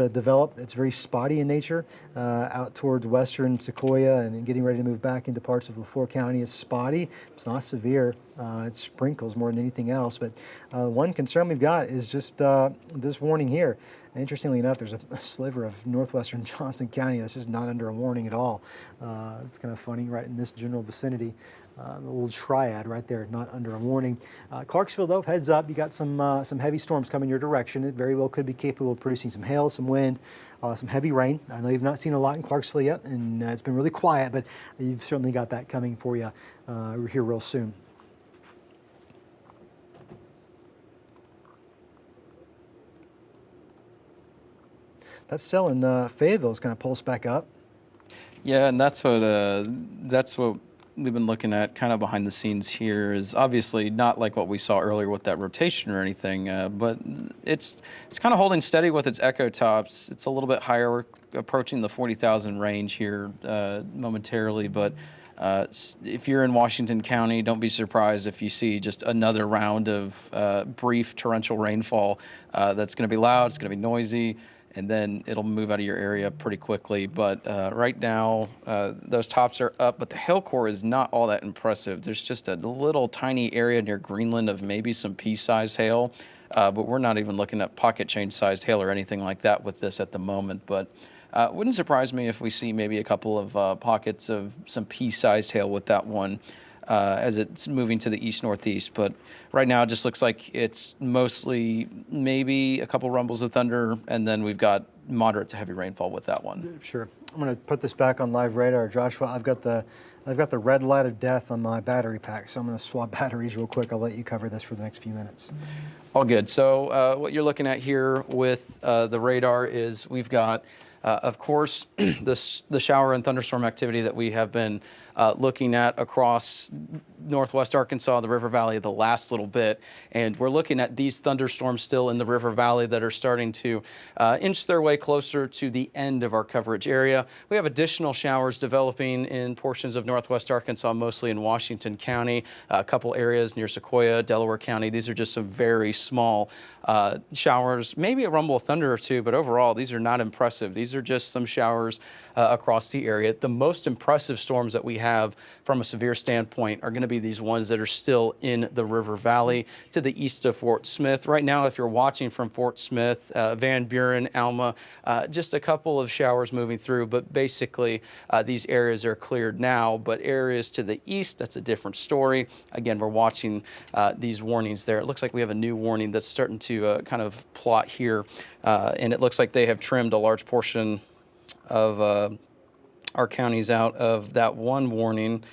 develop. It's very spotty in nature out towards western Sequoia and getting ready to move back into parts of LaFleur County. It's spotty. It's not severe. It sprinkles more than anything else. But one concern we've got is just this warning here. Interestingly enough, there's a sliver of northwestern Johnson County that's just not under a warning at all. It's kind of funny, right in this general vicinity. The little triad right there, not under a warning. Clarksville, though, heads up. You got some heavy storms coming your direction. It very well could be capable of producing some hail, some wind, some heavy rain. I know you've not seen a lot in Clarksville yet, and it's been really quiet, but you've certainly got that coming for you here real soon. That cell in Fayetteville is going to pulse back up. Yeah, and that's what we've been looking at kind of behind the scenes here. Is obviously not like what we saw earlier with that rotation or anything, but it's kind of holding steady with its echo tops. It's a little bit higher. We're approaching the 40,000 range here momentarily, but if you're in Washington County, don't be surprised if you see just another round of brief torrential rainfall that's going to be loud, it's going to be noisy, and then it'll move out of your area pretty quickly. But right now, those tops are up, but the hail core is not all that impressive. There's just a little tiny area near Greenland of maybe some pea-sized hail, but we're not even looking at pocket change-sized hail or anything like that with this at the moment. But wouldn't surprise me if we see maybe a couple of pockets of some pea-sized hail with that one as it's moving to the east-northeast. But right now it just looks like it's mostly maybe a couple rumbles of thunder, and then we've got moderate to heavy rainfall with that one. Sure. I'm going to put this back on live radar. Joshua, I've got the red light of death on my battery pack, so I'm going to swap batteries real quick. I'll let you cover this for the next few minutes. All good. So what you're looking at here with the radar is we've got of course, the shower and thunderstorm activity that we have been looking at across northwest Arkansas, the River Valley, the last little bit. And we're looking at these thunderstorms still in the River Valley that are starting to inch their way closer to the end of our coverage area. We have additional showers developing in portions of northwest Arkansas, mostly in Washington County, a couple areas near Sequoia, Delaware County. These are just some very small showers, maybe a rumble of thunder or two, but overall, these are not impressive. These are just some showers across the area. The most impressive storms that we have from a severe standpoint are going to be these ones that are still in the River Valley to the east of Fort Smith. Right now, if you're watching from Fort Smith, Van Buren, Alma, just a couple of showers moving through, but basically these areas are cleared now, but areas to the east, that's a different story. Again, we're watching these warnings there. It looks like we have a new warning that's starting to kind of plot here, and it looks like they have trimmed a large portion of our counties out of that one warning.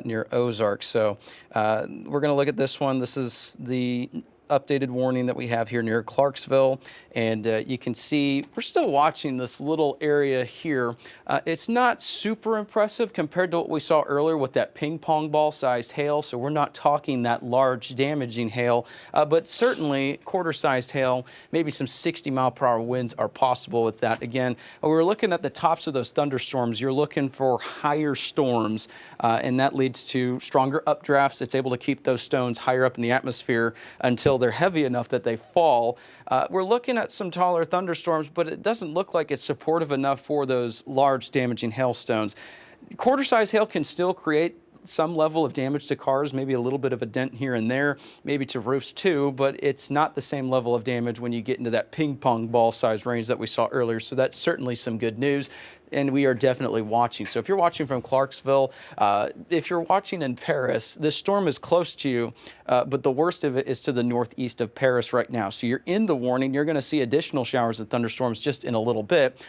near Ozark. So we're going to look at this one. This is the updated warning that we have here near Clarksville, and you can see we're still watching this little area here. It's not super impressive compared to what we saw earlier with that ping pong ball sized hail, so we're not talking that large damaging hail, but certainly quarter sized hail, maybe some 60-mile-per-hour winds are possible with that. Again, when we're looking at the tops of those thunderstorms, you're looking for higher storms, and that leads to stronger updrafts. It's able to keep those stones higher up in the atmosphere until they're heavy enough that they fall. We're looking at some taller thunderstorms, but it doesn't look like it's supportive enough for those large damaging hailstones. Quarter-size hail can still create some level of damage to cars, maybe a little bit of a dent here and there, maybe to roofs too, but it's not the same level of damage when you get into that ping pong ball size range that we saw earlier. So that's certainly some good news, and we are definitely watching. So if you're watching from Clarksville, if you're watching in Paris, this storm is close to you, but the worst of it is to the northeast of Paris right now. So you're in the warning. You're going to see additional showers and thunderstorms just in a little bit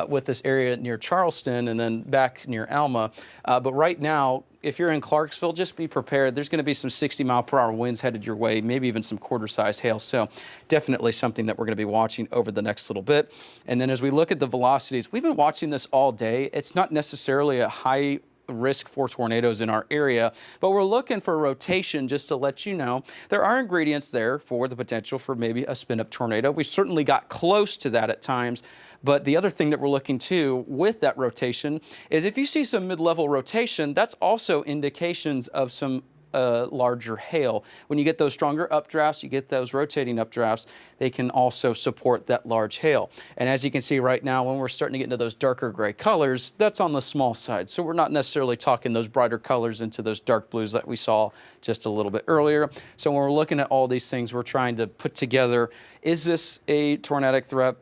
with this area near Charleston and then back near Alma. But right now, if you're in Clarksville, just be prepared. There's going to be some 60-mile-per-hour winds headed your way, maybe even some quarter-size hail. So definitely something that we're going to be watching over the next little bit. And then as we look at the velocities, we've been watching this all day. It's not necessarily a high risk for tornadoes in our area, but we're looking for rotation just to let you know there are ingredients there for the potential for maybe a spin-up tornado. We certainly got close to that at times. But the other thing that we're looking to with that rotation is if you see some mid-level rotation, that's also indications of some larger hail. When you get those stronger updrafts, you get those rotating updrafts, they can also support that large hail. And as you can see right now, when we're starting to get into those darker gray colors, that's on the small side. So we're not necessarily talking those brighter colors into those dark blues that we saw just a little bit earlier. So when we're looking at all these things, we're trying to put together, is this a tornadic threat?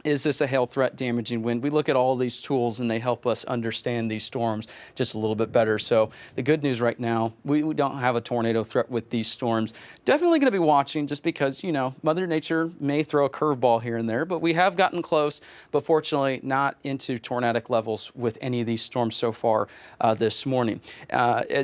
Is this a hail threat damaging wind? We look at all these tools and they help us understand these storms just a little bit better. So the good news right now, we don't have a tornado threat with these storms. Definitely going to be watching just because, you know, Mother Nature may throw a curveball here and there, but we have gotten close, but fortunately not into tornadic levels with any of these storms so far this morning.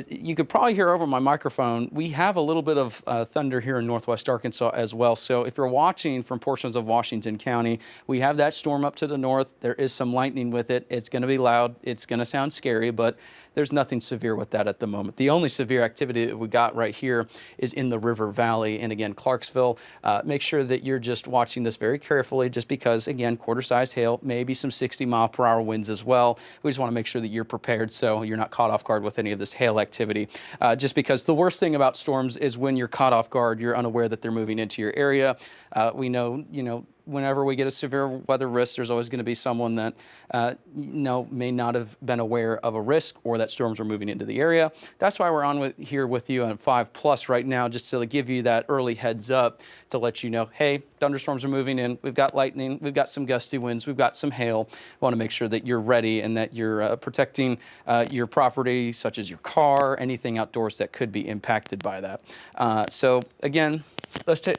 You could probably hear over my microphone, we have a little bit of thunder here in northwest Arkansas as well. So if you're watching from portions of Washington County, we have that storm up to the north. There is some lightning with it. It's going to be loud. It's going to sound scary, but there's nothing severe with that at the moment. The only severe activity that we got right here is in the River Valley. And again, Clarksville, make sure that you're just watching this very carefully just because, again, quarter-size hail, maybe some 60-mile-per-hour winds as well. We just want to make sure that you're prepared so you're not caught off guard with any of this hail activity. Just because the worst thing about storms is when you're caught off guard, you're unaware that they're moving into your area. We know, whenever we get a severe weather risk, there's always going to be someone that may not have been aware of a risk or that storms are moving into the area. That's why we're here with you on 5+ right now, just to give you that early heads up to let you know, hey, thunderstorms are moving in. We've got lightning. We've got some gusty winds. We've got some hail. We want to make sure that you're ready and that you're protecting your property, such as your car, anything outdoors that could be impacted by that. So again,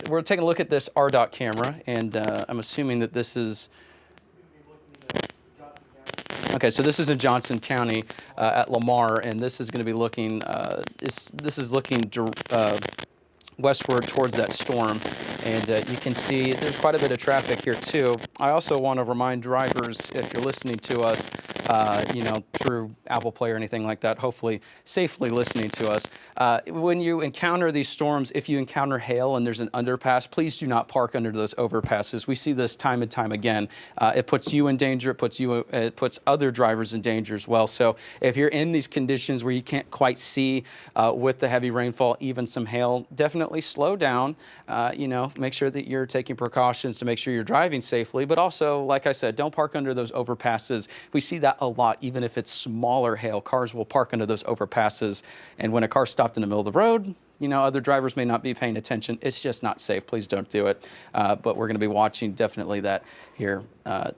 we're taking a look at this RDOT camera, and I'm assuming that this is. Okay, so this is in Johnson County at Lamar, and this is going to be looking. This is looking westward towards that storm, and you can see there's quite a bit of traffic here too. I also want to remind drivers, if you're listening to us, through Apple Play or anything like that, hopefully safely listening to us. When you encounter these storms, if you encounter hail and there's an underpass, please do not park under those overpasses. We see this time and time again. It puts you in danger. It puts other drivers in danger as well. So if you're in these conditions where you can't quite see with the heavy rainfall, even some hail, definitely slow down. Make sure that you're taking precautions to make sure you're driving safely. But also, like I said, don't park under those overpasses. We see that a lot, even if it's smaller hail. Cars will park under those overpasses, and when a car stopped in the middle of the road, other drivers may not be paying attention. It's just not safe. Please don't do it. But we're going to be watching definitely that here,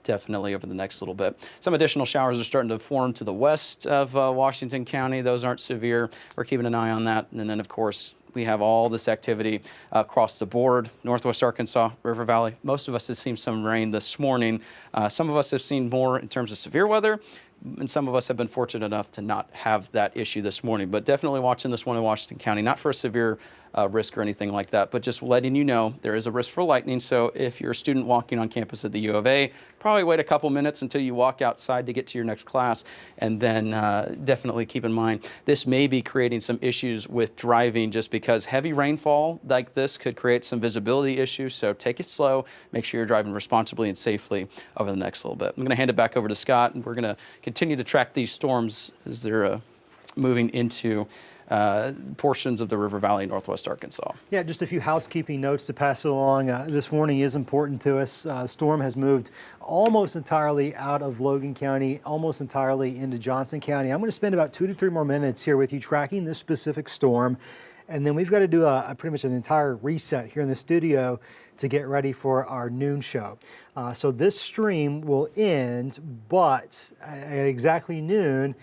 definitely over the next little bit. Some additional showers are starting to form to the west of Washington County. Those aren't severe. We're keeping an eye on that. And then, of course, we have all this activity across the board, northwest Arkansas, River Valley. Most of us have seen some rain this morning. Some of us have seen more in terms of severe weather. and some of us have been fortunate enough to not have that issue this morning. But definitely watching this one in Washington County, not for a severe risk or anything like that, but just letting you know there is a risk for lightning. So if you're a student walking on campus at the U of A, probably wait a couple minutes until you walk outside to get to your next class, and then definitely keep in mind this may be creating some issues with driving, just because heavy rainfall like this could create some visibility issues. So take it slow, make sure you're driving responsibly and safely over the next little bit. I'm going to hand it back over to Scott, and we're going to continue to track these storms as they're moving into portions of the River Valley, Northwest Arkansas. Yeah, just a few housekeeping notes to pass along. This warning is important to us. Storm has moved almost entirely out of Logan County, almost entirely into Johnson County. I'm going to spend about 2 to 3 more minutes here with you tracking this specific storm. And then we've got to do pretty much an entire reset here in the studio to get ready for our noon show. So this stream will end, but at exactly noon,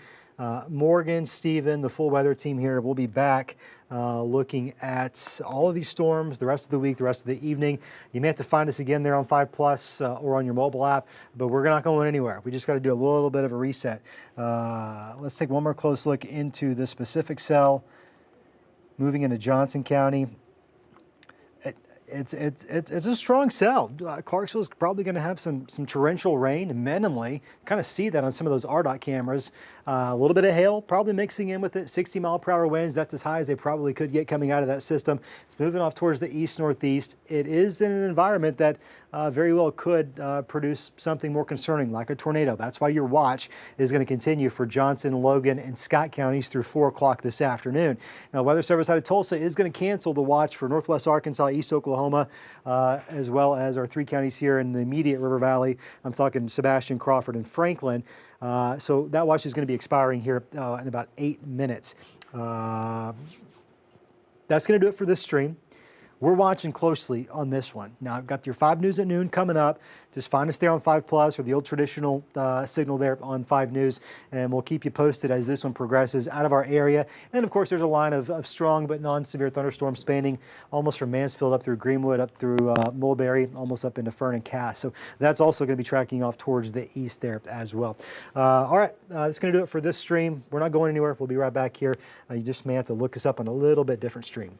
Morgan, Steven, the full weather team here will be back looking at all of these storms the rest of the week, the rest of the evening. You may have to find us again there on 5 Plus or on your mobile app, but we're not going anywhere. We just got to do a little bit of a reset. Let's take one more close look into the specific cell. Moving into Johnson County. It's a strong cell. Clarksville's probably going to have some torrential rain minimally. Kind of see that on some of those RDOT cameras. A little bit of hail probably mixing in with it. 60-mile-per-hour winds. That's as high as they probably could get coming out of that system. It's moving off towards the east-northeast. It is in an environment that very well could produce something more concerning, like a tornado. That's why your watch is going to continue for Johnson, Logan, and Scott counties through 4 o'clock this afternoon. Now, Weather Service out of Tulsa is going to cancel the watch for Northwest Arkansas, East Oklahoma, as well as our 3 counties here in the immediate River Valley. I'm talking Sebastian, Crawford, and Franklin. So that watch is going to be expiring here in about 8 minutes. That's going to do it for this stream. We're watching closely on this one. Now, I've got your 5 News at noon coming up. Just find us there on 5 Plus or the old traditional signal there on 5 News, and we'll keep you posted as this one progresses out of our area. And, of course, there's a line of strong but non-severe thunderstorms spanning almost from Mansfield up through Greenwood, up through Mulberry, almost up into Fern and Cass. So that's also going to be tracking off towards the east there as well. All right, that's going to do it for this stream. We're not going anywhere. We'll be right back here. You just may have to look us up on a little bit different stream.